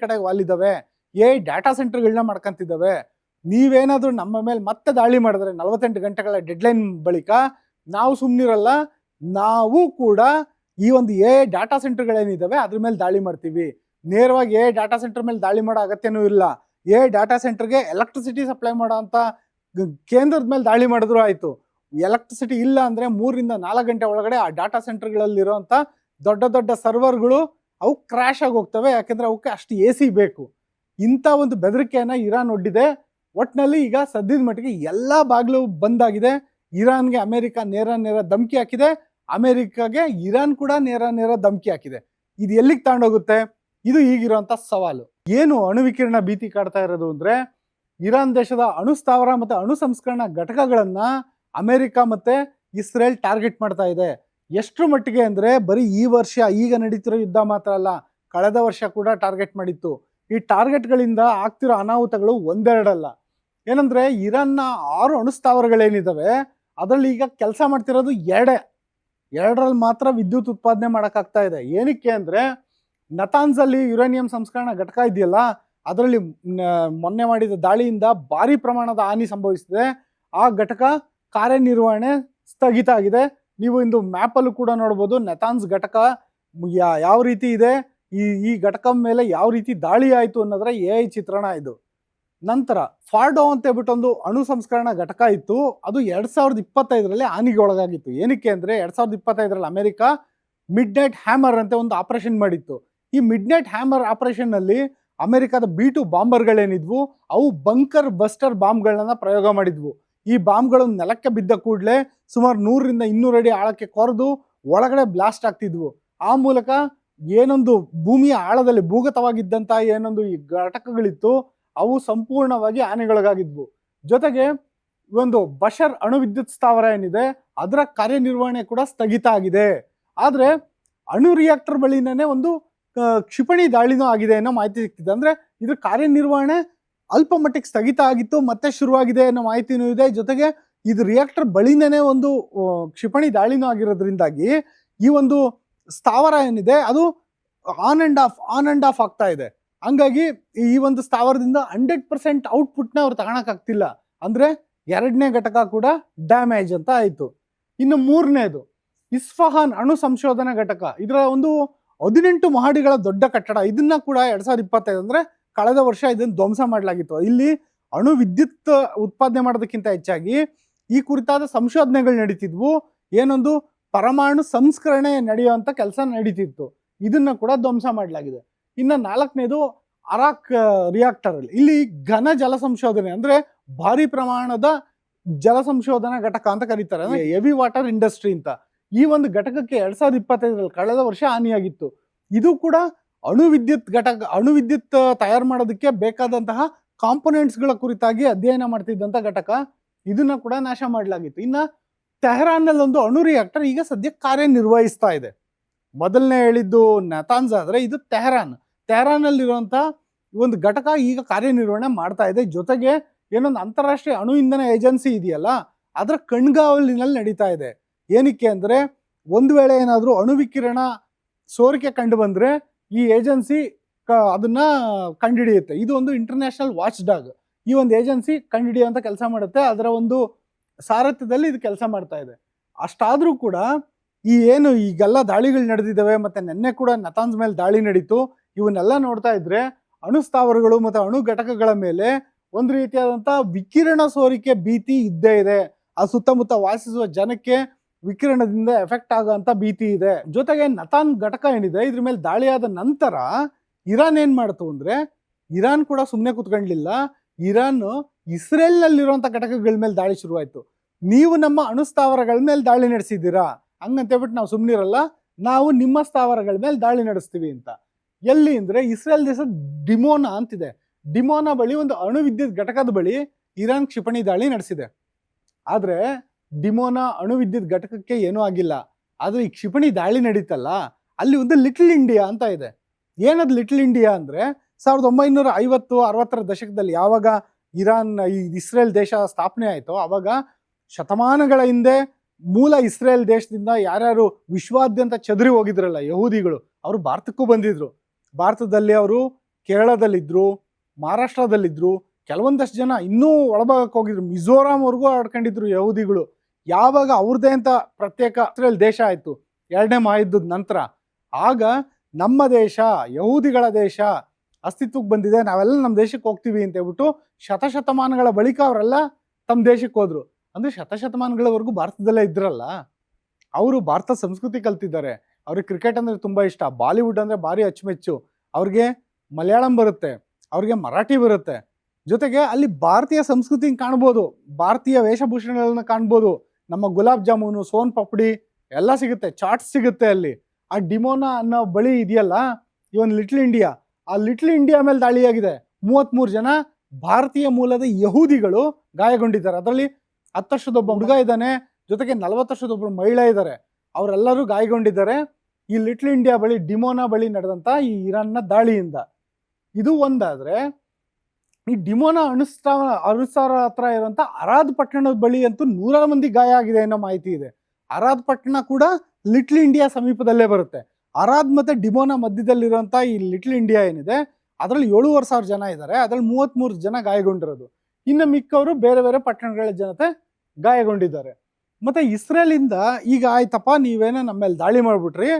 ಕಡೆಗೆ ವಾಲಿದಾವೆ. ಡಾಟಾ ಸೆಂಟರ್ಗಳನ್ನ ಮಾಡ್ಕೊಂತಿದ್ದಾವೆ. ನೀವೇನಾದರೂ ನಮ್ಮ ಮೇಲೆ ಮತ್ತೆ ದಾಳಿ ಮಾಡಿದ್ರೆ 48 ಗಂಟೆಗಳ ಡೆಡ್ಲೈನ್ ಬಳಿಕ ನಾವು ಸುಮ್ಮನಿರಲ್ಲ. ನಾವು ಕೂಡ ಈ ಒಂದು ಡಾಟಾ ಸೆಂಟರ್ಗಳೇನಿದ್ದಾವೆ ಅದ್ರ ಮೇಲೆ ದಾಳಿ ಮಾಡ್ತೀವಿ. ನೇರವಾಗಿ ಡಾಟಾ ಸೆಂಟರ್ ಮೇಲೆ ದಾಳಿ ಮಾಡೋ ಅಗತ್ಯನೂ ಇಲ್ಲ. ಡಾಟಾ ಸೆಂಟರ್ಗೆ ಎಲೆಕ್ಟ್ರಿಸಿಟಿ ಸಪ್ಲೈ ಮಾಡೋ ಅಂತ ಕೇಂದ್ರದ ಮೇಲೆ ದಾಳಿ ಮಾಡಿದ್ರು ಆಯಿತು. ಎಲೆಕ್ಟ್ರಿಸಿಟಿ ಇಲ್ಲ ಅಂದರೆ 3ರಿಂದ 4 ಗಂಟೆ ಒಳಗಡೆ ಆ ಡಾಟಾ ಸೆಂಟರ್ಗಳಲ್ಲಿರೋಂಥ ದೊಡ್ಡ ದೊಡ್ಡ ಸರ್ವರ್ಗಳು ಅವು ಕ್ರ್ಯಾಶ್ ಆಗಿ ಹೋಗ್ತವೆ. ಯಾಕೆಂದರೆ ಅವಕ್ಕೆ ಅಷ್ಟು AC ಬೇಕು. ಇಂಥ ಒಂದು ಬೆದರಿಕೆಯನ್ನು ಇರಾನ್ ಒಡ್ಡಿದೆ. ಒಟ್ಟಿನಲ್ಲಿ ಈಗ ಸದ್ಯದ ಮಟ್ಟಿಗೆ ಎಲ್ಲ ಬಾಗಿಲು ಬಂದಾಗಿದೆ. ಇರಾನ್ಗೆ ಅಮೆರಿಕ ನೇರ ಧಮಕಿ ಹಾಕಿದೆ. ಅಮೆರಿಕಾಗೆ ಇರಾನ್ ಕೂಡ ನೇರ ಧಮಕಿ ಹಾಕಿದೆ. ಇದು ಎಲ್ಲಿಗೆ ತಗೊಂಡೋಗುತ್ತೆ? ಇದು ಈಗಿರುವಂಥ ಸವಾಲು. ಏನು ಅಣುವಿಕಿರಣ ಭೀತಿ ಕಾಡ್ತಾ ಇರೋದು ಅಂದರೆ, ಇರಾನ್ ದೇಶದ ಅಣು ಸ್ಥಾವರ ಮತ್ತು ಅಣು ಸಂಸ್ಕರಣಾ ಘಟಕಗಳನ್ನು ಅಮೆರಿಕ ಮತ್ತು ಇಸ್ರೇಲ್ ಟಾರ್ಗೆಟ್ ಮಾಡ್ತಾ ಇದೆ. ಎಷ್ಟರ ಮಟ್ಟಿಗೆ ಅಂದರೆ ಬರೀ ಈ ವರ್ಷ ಈಗ ನಡೀತಿರೋ ಯುದ್ಧ ಮಾತ್ರ ಅಲ್ಲ, ಕಳೆದ ವರ್ಷ ಕೂಡ ಟಾರ್ಗೆಟ್ ಮಾಡಿತ್ತು. ಈ ಟಾರ್ಗೆಟ್ಗಳಿಂದ ಆಗ್ತಿರೋ ಅನಾಹುತಗಳು ಒಂದೆರಡಲ್ಲ. ಏನಂದರೆ ಇರಾನ್ನ 6 ಅಣು ಸ್ಥಾವರಗಳೇನಿದ್ದಾವೆ ಅದರಲ್ಲಿ ಈಗ ಕೆಲಸ ಮಾಡ್ತಿರೋದು ಎರಡರಲ್ಲಿ ಮಾತ್ರ ವಿದ್ಯುತ್ ಉತ್ಪಾದನೆ ಮಾಡೋಕ್ಕಾಗ್ತಾ ಇದೆ. ಏನಕ್ಕೆ ಅಂದರೆ ನತಾನ್ಸಲ್ಲಿ ಯುರೇನಿಯಂ ಸಂಸ್ಕರಣಾ ಘಟಕ ಇದೆಯಲ್ಲ, ಅದರಲ್ಲಿ ಮೊನ್ನೆ ಮಾಡಿದ ದಾಳಿಯಿಂದ ಭಾರಿ ಪ್ರಮಾಣದ ಹಾನಿ ಸಂಭವಿಸಿದೆ. ಆ ಘಟಕ ಕಾರ್ಯನಿರ್ವಹಣೆ ಸ್ಥಗಿತ ಆಗಿದೆ. ನೀವು ಇಂದು ಮ್ಯಾಪಲ್ಲೂ ಕೂಡ ನೋಡ್ಬೋದು ನತಾನ್ಸ್ ಘಟಕ ಯಾವ ರೀತಿ ಇದೆ, ಈ ಘಟಕ ಮೇಲೆ ಯಾವ ರೀತಿ ದಾಳಿ ಆಯಿತು ಅನ್ನೋದರ AI ಚಿತ್ರಣ ಇದು. ನಂತರ ಫಾರ್ಡೋ ಅಂತ ಹೇಳ್ಬಿಟ್ಟು ಒಂದು ಅಣು ಸಂಸ್ಕರಣಾ ಘಟಕ ಇತ್ತು. ಅದು 2025ರಲ್ಲಿ ಹಾನಿಗೆ ಒಳಗಾಗಿತ್ತು. ಏನಕ್ಕೆ ಅಂದರೆ 2025ರಲ್ಲಿ ಅಮೆರಿಕ ಮಿಡ್ ನೈಟ್ ಹ್ಯಾಮರ್ ಅಂತ ಒಂದು ಆಪರೇಷನ್ ಮಾಡಿತ್ತು. ಈ ಮಿಡ್ ನೈಟ್ ಹ್ಯಾಮರ್ ಆಪರೇಷನ್ನಲ್ಲಿ ಅಮೆರಿಕದ B2 ಬಾಂಬರ್ಗಳೇನಿದ್ವು ಅವು ಬಂಕರ್ ಬಸ್ಟರ್ ಬಾಂಬ್ಗಳನ್ನ ಪ್ರಯೋಗ ಮಾಡಿದ್ವು. ಈ ಬಾಂಬ್ಗಳು ನೆಲಕ್ಕೆ ಬಿದ್ದ ಕೂಡಲೇ ಸುಮಾರು 100ರಿಂದ 200 ಅಡಿ ಆಳಕ್ಕೆ ಕೊರೆದು ಒಳಗಡೆ ಬ್ಲಾಸ್ಟ್ ಆಗ್ತಿದ್ವು. ಆ ಮೂಲಕ ಏನೊಂದು ಭೂಮಿಯ ಆಳದಲ್ಲಿ ಭೂಗತವಾಗಿದ್ದಂಥ ಏನೊಂದು ಈ ಘಟಕಗಳಿತ್ತು ಅವು ಸಂಪೂರ್ಣವಾಗಿ ಹಾನಿಗೊಳಗಾಗಿದ್ವು. ಜೊತೆಗೆ ಒಂದು ಬಶರ್ ಅಣು ವಿದ್ಯುತ್ ಸ್ಥಾವರ ಏನಿದೆ ಅದರ ಕಾರ್ಯನಿರ್ವಹಣೆ ಕೂಡ ಸ್ಥಗಿತ ಆಗಿದೆ. ಆದರೆ ಅಣು ರಿಯಾಕ್ಟರ್ ಬಳಿನೇ ಒಂದು ಕ್ಷಿಪಣಿ ದಾಳಿನೂ ಆಗಿದೆ ಅನ್ನೋ ಮಾಹಿತಿ ಸಿಗ್ತಿದೆ. ಅಂದರೆ ಇದ್ರ ಕಾರ್ಯನಿರ್ವಹಣೆ ಅಲ್ಪ ಮಟ್ಟಿಗೆ ಸ್ಥಗಿತ ಆಗಿತ್ತು, ಮತ್ತೆ ಶುರುವಾಗಿದೆ ಅನ್ನೋ ಮಾಹಿತಿನೂ ಇದೆ. ಜೊತೆಗೆ ಇದು ರಿಯಾಕ್ಟರ್ ಬಳಿನೇ ಒಂದು ಕ್ಷಿಪಣಿ ದಾಳಿನೂ ಆಗಿರೋದ್ರಿಂದಾಗಿ ಈ ಒಂದು ಸ್ಥಾವರ ಏನಿದೆ ಅದು ಆನ್ ಅಂಡ್ ಆಫ್ ಆಗ್ತಾ ಇದೆ. ಹಂಗಾಗಿ ಈ ಒಂದು ಸ್ಥಾವರದಿಂದ 100% ಔಟ್ಪುಟ್ನ ಅವ್ರು ತಗೊಳಕ್ಕಾಗ್ತಿಲ್ಲ. ಅಂದರೆ 2ನೇ ಘಟಕ ಕೂಡ ಡ್ಯಾಮೇಜ್ ಅಂತ ಆಯಿತು. ಇನ್ನು 3ನೇದು ಇಸ್ಫಹಾನ್ ಅಣು ಸಂಶೋಧನಾ ಘಟಕ. ಇದರ ಒಂದು 18 ಮಹಡಿಗಳ ದೊಡ್ಡ ಕಟ್ಟಡ. ಇದನ್ನ ಕೂಡ 2025 ಅಂದರೆ ಕಳೆದ ವರ್ಷ ಇದನ್ನು ಧ್ವಂಸ ಮಾಡಲಾಗಿತ್ತು. ಇಲ್ಲಿ ಅಣು ವಿದ್ಯುತ್ ಉತ್ಪಾದನೆ ಮಾಡೋದಕ್ಕಿಂತ ಹೆಚ್ಚಾಗಿ ಈ ಕುರಿತಾದ ಸಂಶೋಧನೆಗಳು ನಡೀತಿದ್ವು. ಏನೊಂದು ಪರಮಾಣು ಸಂಸ್ಕರಣೆ ನಡೆಯುವಂಥ ಕೆಲಸ ನಡೀತಿತ್ತು. ಇದನ್ನ ಕೂಡ ಧ್ವಂಸ ಮಾಡಲಾಗಿದೆ. ಇನ್ನು 4ನೇದು ಅರಾಕ್ ರಿಯಾಕ್ಟರ್. ಇಲ್ಲಿ ಘನ ಜಲ ಸಂಶೋಧನೆ ಅಂದರೆ ಭಾರಿ ಪ್ರಮಾಣದ ಜಲ ಸಂಶೋಧನಾ ಘಟಕ ಅಂತ ಕರೀತಾರೆ, ಹೆವಿ ವಾಟರ್ ಇಂಡಸ್ಟ್ರಿ ಅಂತ. ಈ ಒಂದು ಘಟಕಕ್ಕೆ 2025ರಲ್ಲಿ ಕಳೆದ ವರ್ಷ ಹಾನಿಯಾಗಿತ್ತು. ಇದು ಕೂಡ ಅಣು ವಿದ್ಯುತ್ ತಯಾರು ಮಾಡೋದಕ್ಕೆ ಬೇಕಾದಂತಹ ಕಾಂಪೊನೆಂಟ್ಸ್ಗಳ ಕುರಿತಾಗಿ ಅಧ್ಯಯನ ಮಾಡ್ತಿದ್ದಂಥ ಘಟಕ. ಇದನ್ನ ಕೂಡ ನಾಶ ಮಾಡಲಾಗಿತ್ತು. ಇನ್ನು ತೆಹರಾನ್ನಲ್ಲಿ ಒಂದು ಅಣು ರಿಯಾಕ್ಟರ್ ಈಗ ಸದ್ಯಕ್ಕೆ ಕಾರ್ಯನಿರ್ವಹಿಸ್ತಾ ಇದೆ. ಮೊದಲನೇ ಹೇಳಿದ್ದು ನತಾನ್ಸ್ ಆದರೆ ಇದು ತೆಹರಾನ್ನಲ್ಲಿರುವಂಥ ಒಂದು ಘಟಕ ಈಗ ಕಾರ್ಯನಿರ್ವಹಣೆ ಮಾಡ್ತಾ ಇದೆ. ಜೊತೆಗೆ ಏನೊಂದು ಅಂತಾರಾಷ್ಟ್ರೀಯ ಅಣು ಇಂಧನ ಏಜೆನ್ಸಿ ಇದೆಯಲ್ಲ ಅದರ ಕಣ್ಗಾವಲಿನಲ್ಲಿ ನಡೀತಾ ಇದೆ. ಏನಕ್ಕೆ ಅಂದರೆ ಒಂದು ವೇಳೆ ಏನಾದರೂ ಅಣು ವಿಕಿರಣ ಸೋರಿಕೆ ಕಂಡು ಬಂದರೆ ಈ ಏಜೆನ್ಸಿ ಅದನ್ನ ಕಂಡುಹಿಡಿಯುತ್ತೆ. ಇದು ಒಂದು ಇಂಟರ್ನ್ಯಾಷನಲ್ ವಾಚ್ ಡಾಗ್. ಈ ಒಂದು ಏಜೆನ್ಸಿ ಕಂಡುಹಿಡಿಯುವಂಥ ಕೆಲಸ ಮಾಡುತ್ತೆ. ಅದರ ಒಂದು ಸಾರಥ್ಯದಲ್ಲಿ ಇದು ಕೆಲಸ ಮಾಡ್ತಾ ಇದೆ. ಅಷ್ಟಾದರೂ ಕೂಡ ಈಗೆಲ್ಲ ದಾಳಿಗಳು ನಡೆದಿದ್ದಾವೆ, ಮತ್ತು ನಿನ್ನೆ ಕೂಡ ನತಾನ್ಸ್ ಮೇಲೆ ದಾಳಿ ನಡೀತು. ಇವನ್ನೆಲ್ಲ ನೋಡ್ತಾ ಇದ್ರೆ ಅಣು ಸ್ಥಾವರಗಳು ಮತ್ತು ಅಣು ಘಟಕಗಳ ಮೇಲೆ ಒಂದು ರೀತಿಯಾದಂಥ ವಿಕಿರಣ ಸೋರಿಕೆ ಭೀತಿ ಇದ್ದೇ ಇದೆ. ಆ ಸುತ್ತಮುತ್ತ ವಾಸಿಸುವ ಜನಕ್ಕೆ ವಿಕಿರಣದಿಂದ ಎಫೆಕ್ಟ್ ಆಗೋಂಥ ಭೀತಿ ಇದೆ. ಜೊತೆಗೆ ನತಾನ್ ಘಟಕ ಏನಿದೆ ಇದ್ರ ಮೇಲೆ ದಾಳಿಯಾದ ನಂತರ ಇರಾನ್ ಏನು ಮಾಡ್ತು ಅಂದರೆ, ಇರಾನ್ ಕೂಡ ಸುಮ್ಮನೆ ಕೂತ್ಕೊಳ್ಳಲಿಲ್ಲ. ಇರಾನ್ ಇಸ್ರೇಲ್ನಲ್ಲಿರುವಂಥ ಘಟಕಗಳ ಮೇಲೆ ದಾಳಿ ಶುರುವಾಯಿತು. ನೀವು ನಮ್ಮ ಅಣು ಸ್ಥಾವರಗಳ ಮೇಲೆ ದಾಳಿ ನಡೆಸಿದ್ದೀರಾ, ಹಂಗಂತೇಳ್ಬಿಟ್ಟು ನಾವು ಸುಮ್ಮನಿರಲ್ಲ, ನಾವು ನಿಮ್ಮ ಸ್ಥಾವರಗಳ ಮೇಲೆ ದಾಳಿ ನಡೆಸ್ತೀವಿ ಅಂತ. ಎಲ್ಲಿ ಅಂದರೆ ಇಸ್ರೇಲ್ ದೇಶದ ಡಿಮೋನಾ ಅಂತಿದೆ. ಡಿಮೋನಾ ಬಳಿ ಒಂದು ಅಣು ವಿದ್ಯುತ್ ಘಟಕದ ಬಳಿ ಇರಾನ್ ಕ್ಷಿಪಣಿ ದಾಳಿ ನಡೆಸಿದೆ. ಆದರೆ ಡಿಮೋನಾ ಅಣು ವಿದ್ಯುತ್ ಘಟಕಕ್ಕೆ ಏನೂ ಆಗಿಲ್ಲ. ಆದರೆ ಈ ಕ್ಷಿಪಣಿ ದಾಳಿ ನಡೀತಲ್ಲ ಅಲ್ಲಿ ಒಂದು ಲಿಟಲ್ ಇಂಡಿಯಾ ಅಂತ ಇದೆ. ಏನದು ಲಿಟಲ್ ಇಂಡಿಯಾ ಅಂದರೆ 1950-60ರ ದಶಕದಲ್ಲಿ ಯಾವಾಗ ಇಸ್ರೇಲ್ ದೇಶ ಸ್ಥಾಪನೆ ಆಯಿತೋ ಆವಾಗ ಶತಮಾನಗಳ ಹಿಂದೆ ಮೂಲ ಇಸ್ರೇಲ್ ದೇಶದಿಂದ ಯಾರ್ಯಾರು ವಿಶ್ವಾದ್ಯಂತ ಚದುರಿ ಹೋಗಿದ್ರಲ್ಲ ಯಹೂದಿಗಳು, ಅವರು ಭಾರತಕ್ಕೂ ಬಂದಿದ್ರು. ಭಾರತದಲ್ಲಿ ಅವರು ಕೇರಳದಲ್ಲಿದ್ದರು, ಮಹಾರಾಷ್ಟ್ರದಲ್ಲಿದ್ದರು, ಕೆಲವೊಂದಷ್ಟು ಜನ ಇನ್ನೂ ಒಳಭಾಗಕ್ಕೆ ಹೋಗಿದ್ರು, ಮಿಜೋರಾಂವರೆಗೂ ಆಡ್ಕೊಂಡಿದ್ರು ಯಹೂದಿಗಳು. ಯಾವಾಗ ಅವ್ರದ್ದೇ ಅಂತ ಪ್ರತ್ಯೇಕ ಇಸ್ರೇಲ್ ದೇಶ ಆಯಿತು 2ನೇ ಮಹಾಯುದ್ಧದ ನಂತರ, ಆಗ ನಮ್ಮ ದೇಶ ಯಹೂದಿಗಳ ದೇಶ ಅಸ್ತಿತ್ವಕ್ಕೆ ಬಂದಿದೆ, ನಾವೆಲ್ಲ ನಮ್ಮ ದೇಶಕ್ಕೆ ಹೋಗ್ತೀವಿ ಅಂತ ಹೇಳ್ಬಿಟ್ಟು ಶತಶತಮಾನಗಳ ಬಳಿಕ ಅವರೆಲ್ಲ ತಮ್ಮ ದೇಶಕ್ಕೆ ಹೋದ್ರು. ಅಂದರೆ ಶತಶತಮಾನಗಳವರೆಗೂ ಭಾರತದಲ್ಲೇ ಇದ್ರಲ್ಲ, ಅವರು ಭಾರತ ಸಂಸ್ಕೃತಿ ಕಲ್ತಿದ್ದಾರೆ. ಅವ್ರಿಗೆ ಕ್ರಿಕೆಟ್ ಅಂದರೆ ತುಂಬ ಇಷ್ಟ, ಬಾಲಿವುಡ್ ಅಂದರೆ ಭಾರಿ ಅಚ್ಚುಮೆಚ್ಚು, ಅವ್ರಿಗೆ ಮಲಯಾಳಂ ಬರುತ್ತೆ, ಅವ್ರಿಗೆ ಮರಾಠಿ ಬರುತ್ತೆ, ಜೊತೆಗೆ ಅಲ್ಲಿ ಭಾರತೀಯ ಸಂಸ್ಕೃತಿ ಕಾಣ್ಬೋದು, ಭಾರತೀಯ ವೇಷಭೂಷಣಗಳನ್ನ ಕಾಣ್ಬೋದು. ನಮ್ಮ ಗುಲಾಬ್ ಜಾಮೂನು, ಸೋನ್ ಪಾಪಡಿ ಎಲ್ಲ ಸಿಗುತ್ತೆ, ಚಾಟ್ಸ್ ಸಿಗುತ್ತೆ ಅಲ್ಲಿ. ಆ ಡಿಮೋನಾ ಅನ್ನೋ ಬಳಿ ಇದೆಯಲ್ಲ, ಈ ಒಂದು ಲಿಟ್ಲ್ ಇಂಡಿಯಾ, ಆ ಲಿಟ್ಲ್ ಇಂಡಿಯಾ ಮೇಲೆ ದಾಳಿಯಾಗಿದೆ. 33 ಜನ ಭಾರತೀಯ ಮೂಲದ ಯಹೂದಿಗಳು ಗಾಯಗೊಂಡಿದ್ದಾರೆ. ಅದರಲ್ಲಿ 10 ವರ್ಷದೊಬ್ಬ ಹುಡುಗ ಇದ್ದಾನೆ, ಜೊತೆಗೆ 40 ವರ್ಷದೊಬ್ಬರು ಮಹಿಳೆ ಇದ್ದಾರೆ, ಅವರೆಲ್ಲರೂ ಗಾಯಗೊಂಡಿದ್ದಾರೆ ಈ ಲಿಟ್ಲ್ ಇಂಡಿಯಾ ಬಳಿ, ಡಿಮೋನಾ ಬಳಿ ನಡೆದಂಥ ಈ ಇರಾನ್ನ ದಾಳಿಯಿಂದ. ಇದು ಒಂದಾದರೆ, ಈ ಡಿಮೋನಾ ಅನುಸಾರ ಹತ್ರ ಇರುವಂಥ ಅರಾದ್ ಪಟ್ಟಣದ ಬಳಿ ಅಂತೂ 100 ಮಂದಿ ಗಾಯ ಆಗಿದೆ ಅನ್ನೋ ಮಾಹಿತಿ ಇದೆ. ಅರಾದ್ ಪಟ್ಟಣ ಕೂಡ ಲಿಟ್ಲ್ ಇಂಡಿಯಾ ಸಮೀಪದಲ್ಲೇ ಬರುತ್ತೆ. ಅರಾದ್ ಮತ್ತು ಡಿಮೋನಾ ಮಧ್ಯದಲ್ಲಿರುವಂಥ ಈ ಲಿಟ್ಲ್ ಇಂಡಿಯಾ ಏನಿದೆ, ಅದರಲ್ಲಿ 7,500 ಜನ ಇದ್ದಾರೆ, ಅದರಲ್ಲಿ 33 ಜನ ಗಾಯಗೊಂಡಿರೋದು. ಇನ್ನು ಮಿಕ್ಕವರು ಬೇರೆ ಬೇರೆ ಪಟ್ಟಣಗಳ ಜನತೆ ಗಾಯಗೊಂಡಿದ್ದಾರೆ. ಮತ್ತು ಇಸ್ರೇಲಿಂದ ಈಗ ಆಯ್ತಪ್ಪ, ನೀವೇನೋ ನಮ್ಮ ಮೇಲೆ ದಾಳಿ ಮಾಡಿಬಿಟ್ರಿ,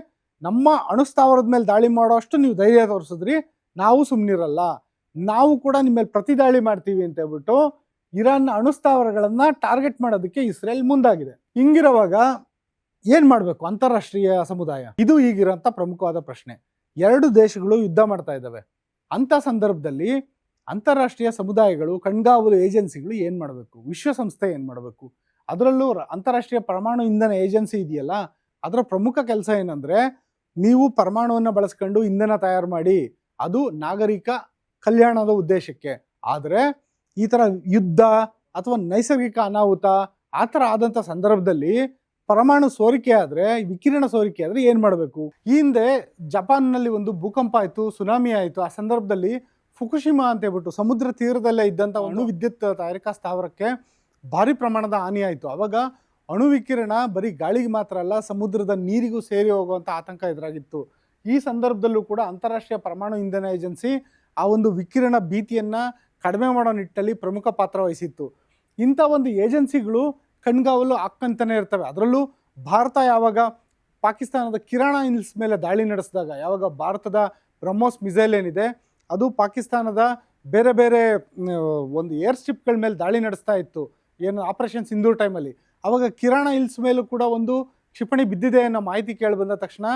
ನಮ್ಮ ಅಣುಸ್ಥಾವರದ ಮೇಲೆ ದಾಳಿ ಮಾಡೋ ಅಷ್ಟು ನೀವು ಧೈರ್ಯ ತೋರಿಸಿದ್ರಿ, ನಾವು ಸುಮ್ಮನಿರಲ್ಲ, ನಾವು ಕೂಡ ನಿಮ್ಮ ಮೇಲೆ ಪ್ರತಿ ದಾಳಿ ಮಾಡ್ತೀವಿ ಅಂತ ಹೇಳ್ಬಿಟ್ಟು ಇರಾನ್ನ ಅಣುಸ್ಥಾವರಗಳನ್ನು ಟಾರ್ಗೆಟ್ ಮಾಡೋದಕ್ಕೆ ಇಸ್ರೇಲ್ ಮುಂದಾಗಿದೆ. ಹಿಂಗಿರುವಾಗ ಏನು ಮಾಡಬೇಕು ಅಂತಾರಾಷ್ಟ್ರೀಯ ಸಮುದಾಯ? ಇದು ಈಗಿರೋಂಥ ಪ್ರಮುಖವಾದ ಪ್ರಶ್ನೆ. 2 ದೇಶಗಳು ಯುದ್ಧ ಮಾಡ್ತಾ ಇದ್ದಾವೆ. ಅಂಥ ಸಂದರ್ಭದಲ್ಲಿ ಅಂತಾರಾಷ್ಟ್ರೀಯ ಸಮುದಾಯಗಳು, ಕಣ್ಗಾವಲು ಏಜೆನ್ಸಿಗಳು ಏನು ಮಾಡಬೇಕು? ವಿಶ್ವಸಂಸ್ಥೆ ಏನು ಮಾಡಬೇಕು? ಅದರಲ್ಲೂ ಅಂತಾರಾಷ್ಟ್ರೀಯ ಪರಮಾಣು ಇಂಧನ ಏಜೆನ್ಸಿ ಇದೆಯಲ್ಲ, ಅದರ ಪ್ರಮುಖ ಕೆಲಸ ಏನಂದರೆ, ನೀವು ಪರಮಾಣುವನ್ನು ಬಳಸ್ಕೊಂಡು ಇಂಧನ ತಯಾರು ಮಾಡಿ, ಅದು ನಾಗರಿಕ ಕಲ್ಯಾಣದ ಉದ್ದೇಶಕ್ಕೆ. ಆದರೆ ಈ ಥರ ಯುದ್ಧ ಅಥವಾ ನೈಸರ್ಗಿಕ ಅನಾಹುತ ಆ ಥರ ಆದಂಥ ಸಂದರ್ಭದಲ್ಲಿ ಪರಮಾಣು ಸೋರಿಕೆ ಆದರೆ, ವಿಕಿರಣ ಸೋರಿಕೆ ಆದರೆ ಏನು ಮಾಡಬೇಕು? ಈ ಹಿಂದೆ ಜಪಾನ್ನಲ್ಲಿ ಒಂದು ಭೂಕಂಪ ಆಯಿತು, ಸುನಾಮಿ ಆಯಿತು. ಆ ಸಂದರ್ಭದಲ್ಲಿ ಫುಕುಶಿಮಾ ಅಂತ ಹೇಳ್ಬಿಟ್ಟು ಸಮುದ್ರ ತೀರದಲ್ಲೇ ಇದ್ದಂಥ ಅಣು ವಿದ್ಯುತ್ ತಯಾರಿಕಾ ಸ್ಥಾವರಕ್ಕೆ ಭಾರಿ ಪ್ರಮಾಣದ ಹಾನಿ ಆಯಿತು. ಆವಾಗ ಅಣು ವಿಕಿರಣ ಬರೀ ಗಾಳಿಗೆ ಮಾತ್ರ ಅಲ್ಲ, ಸಮುದ್ರದ ನೀರಿಗೂ ಸೇರಿ ಹೋಗುವಂಥ ಆತಂಕ ಎದುರಾಗಿತ್ತು. ಈ ಸಂದರ್ಭದಲ್ಲೂ ಕೂಡ ಅಂತಾರಾಷ್ಟ್ರೀಯ ಪರಮಾಣು ಇಂಧನ ಏಜೆನ್ಸಿ ಆ ಒಂದು ವಿಕಿರಣ ಭೀತಿಯನ್ನು ಕಡಿಮೆ ಮಾಡೋ ನಿಟ್ಟಲ್ಲಿ ಪ್ರಮುಖ ಪಾತ್ರ ವಹಿಸಿತ್ತು. ಇಂಥ ಒಂದು ಏಜೆನ್ಸಿಗಳು ಕಣ್ಗಾವಲು ಹಾಕ್ಕಂತಾನೆ ಇರ್ತವೆ. ಅದರಲ್ಲೂ ಭಾರತ ಯಾವಾಗ ಪಾಕಿಸ್ತಾನದ ಕಿರಾಣ ಹಿಲ್ಸ್ ಮೇಲೆ ದಾಳಿ ನಡೆಸಿದಾಗ, ಯಾವಾಗ ಭಾರತದ ಬ್ರಹ್ಮೋಸ್ ಮಿಸೈಲ್ ಏನಿದೆ ಅದು ಪಾಕಿಸ್ತಾನದ ಬೇರೆ ಬೇರೆ ಒಂದು ಏರ್ ಸ್ಟ್ರಿಪ್ಗಳ ಮೇಲೆ ದಾಳಿ ನಡೆಸ್ತಾ ಇತ್ತು, ಏನು ಆಪರೇಷನ್ ಸಿಂಧೂರ್ ಟೈಮಲ್ಲಿ, ಆವಾಗ ಕಿರಾಣ ಹಿಲ್ಸ್ ಮೇಲೂ ಕೂಡ ಒಂದು ಕ್ಷಿಪಣಿ ಬಿದ್ದಿದೆ ಅನ್ನೋ ಮಾಹಿತಿ ಕೇಳಿಬಂದ ತಕ್ಷಣ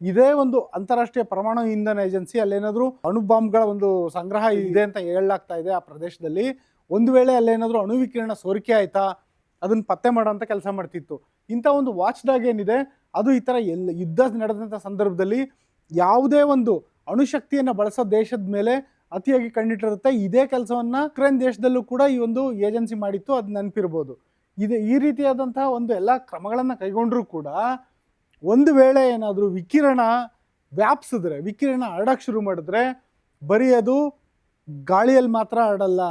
ಇದೇ ಒಂದು ಅಂತಾರಾಷ್ಟ್ರೀಯ ಪರಮಾಣು ಇಂಧನ ಏಜೆನ್ಸಿ ಅಲ್ಲೇನಾದರೂ ಅಣು ಬಾಂಬ್ಗಳ ಒಂದು ಸಂಗ್ರಹ ಇದೆ ಅಂತ ಹೇಳಲಾಗ್ತಾ ಇದೆ ಆ ಪ್ರದೇಶದಲ್ಲಿ, ಒಂದು ವೇಳೆ ಅಲ್ಲೇನಾದರೂ ಅಣು ವಿಕಿರಣ ಸೋರಿಕೆ ಆಯಿತಾ ಅದನ್ನು ಪತ್ತೆ ಮಾಡೋಂಥ ಕೆಲಸ ಮಾಡ್ತಿತ್ತು. ಇಂಥ ಒಂದು ವಾಚ್ ಡಾಗ್ ಏನಿದೆ ಅದು ಈ ಥರ ಯುದ್ಧ ನಡೆದಂಥ ಸಂದರ್ಭದಲ್ಲಿ ಯಾವುದೇ ಒಂದು ಅಣುಶಕ್ತಿಯನ್ನು ಬಳಸೋ ದೇಶದ ಮೇಲೆ ಅತಿಯಾಗಿ ಕಣ್ಣಿಟ್ಟಿರುತ್ತೆ. ಇದೇ ಕೆಲಸವನ್ನು ಉಕ್ರೇನ್ ದೇಶದಲ್ಲೂ ಕೂಡ ಈ ಒಂದು ಏಜೆನ್ಸಿ ಮಾಡಿತ್ತು, ಅದು ನೆನಪಿರ್ಬೋದು. ಈ ರೀತಿಯಾದಂತಹ ಒಂದು ಎಲ್ಲ ಕ್ರಮಗಳನ್ನು ಕೈಗೊಂಡರೂ ಕೂಡ ಒಂದು ವೇಳೆ ಏನಾದರೂ ವಿಕಿರಣ ವ್ಯಾಪಿಸಿದ್ರೆ, ವಿಕಿರಣ ಹರಡಕ್ಕೆ ಶುರು ಮಾಡಿದ್ರೆ, ಬರೀ ಅದು ಗಾಳಿಯಲ್ಲಿ ಮಾತ್ರ ಹರಡಲ್ಲ,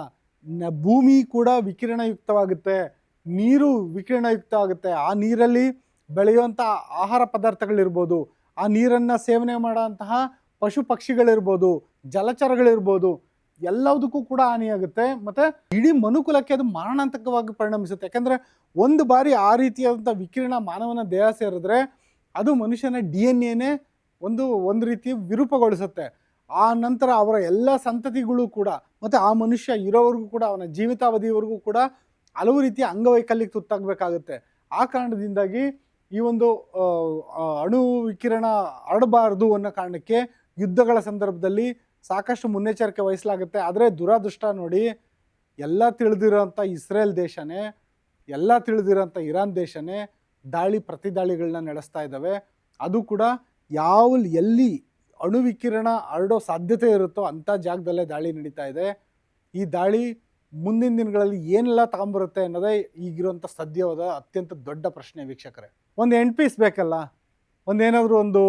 ಭೂಮಿ ಕೂಡ ವಿಕಿರಣಯುಕ್ತವಾಗುತ್ತೆ, ನೀರು ವಿಕಿರಣಯುಕ್ತ ಆಗುತ್ತೆ. ಆ ನೀರಲ್ಲಿ ಬೆಳೆಯುವಂಥ ಆಹಾರ ಪದಾರ್ಥಗಳಿರ್ಬೋದು, ಆ ನೀರನ್ನು ಸೇವನೆ ಮಾಡೋಂತಹ ಪಶು ಪಕ್ಷಿಗಳಿರ್ಬೋದು, ಜಲಚರಗಳಿರ್ಬೋದು, ಎಲ್ಲದಕ್ಕೂ ಕೂಡ ಹಾನಿಯಾಗುತ್ತೆ. ಮತ್ತು ಇಡೀ ಮನುಕುಲಕ್ಕೆ ಅದು ಮಾರಣಾಂತಕವಾಗಿ ಪರಿಣಮಿಸುತ್ತೆ. ಯಾಕಂದರೆ ಒಂದು ಬಾರಿ ಆ ರೀತಿಯಾದಂಥ ವಿಕಿರಣ ಮಾನವನ ದೇಹ ಸೇರಿದ್ರೆ ಅದು ಮನುಷ್ಯನ DNA ಒಂದು ರೀತಿ ವಿರೂಪಗೊಳಿಸುತ್ತೆ. ಆ ನಂತರ ಅವರ ಎಲ್ಲ ಸಂತತಿಗಳು ಕೂಡ, ಮತ್ತು ಆ ಮನುಷ್ಯ ಇರೋವರೆಗೂ ಕೂಡ, ಅವನ ಜೀವಿತಾವಧಿಯವರೆಗೂ ಕೂಡ ಹಲವು ರೀತಿಯ ಅಂಗವೈಕಲ್ಯಕ್ಕೆ ತುತ್ತಾಗಬೇಕಾಗುತ್ತೆ. ಆ ಕಾರಣದಿಂದಾಗಿ ಈ ಒಂದು ಅಣು ವಿಕಿರಣ ಹರಡಬಾರ್ದು ಅನ್ನೋ ಕಾರಣಕ್ಕೆ ಯುದ್ಧಗಳ ಸಂದರ್ಭದಲ್ಲಿ ಸಾಕಷ್ಟು ಮುನ್ನೆಚ್ಚರಿಕೆ ವಹಿಸಲಾಗುತ್ತೆ. ಆದರೆ ದುರಾದೃಷ್ಟ ನೋಡಿ, ಎಲ್ಲ ತಿಳಿದಿರೋಂಥ ಇಸ್ರೇಲ್ ದೇಶನೇ, ಎಲ್ಲ ತಿಳಿದಿರೋಂಥ ಇರಾನ್ ದೇಶನೇ ದಾಳಿ ಪ್ರತಿ ದಾಳಿಗಳನ್ನ ನಡೆಸ್ತಾ ಇದ್ದಾವೆ. ಅದು ಕೂಡ ಎಲ್ಲಿ ಅಣು ವಿಕಿರಣ ಹರಡೋ ಸಾಧ್ಯತೆ ಇರುತ್ತೋ ಅಂಥ ಜಾಗದಲ್ಲೇ ದಾಳಿ ನಡೀತಾ ಇದೆ. ಈ ದಾಳಿ ಮುಂದಿನ ದಿನಗಳಲ್ಲಿ ಏನೆಲ್ಲ ತಗೊಂಬರುತ್ತೆ ಅನ್ನೋದೇ ಈಗಿರುವಂಥ ಸದ್ಯವಾದ ಅತ್ಯಂತ ದೊಡ್ಡ ಪ್ರಶ್ನೆ ವೀಕ್ಷಕರೇ. ಒಂದು ಎಂಡ್ ಪೀಸ್ ಬೇಕಲ್ಲ, ಒಂದೇನಾದರೂ ಒಂದು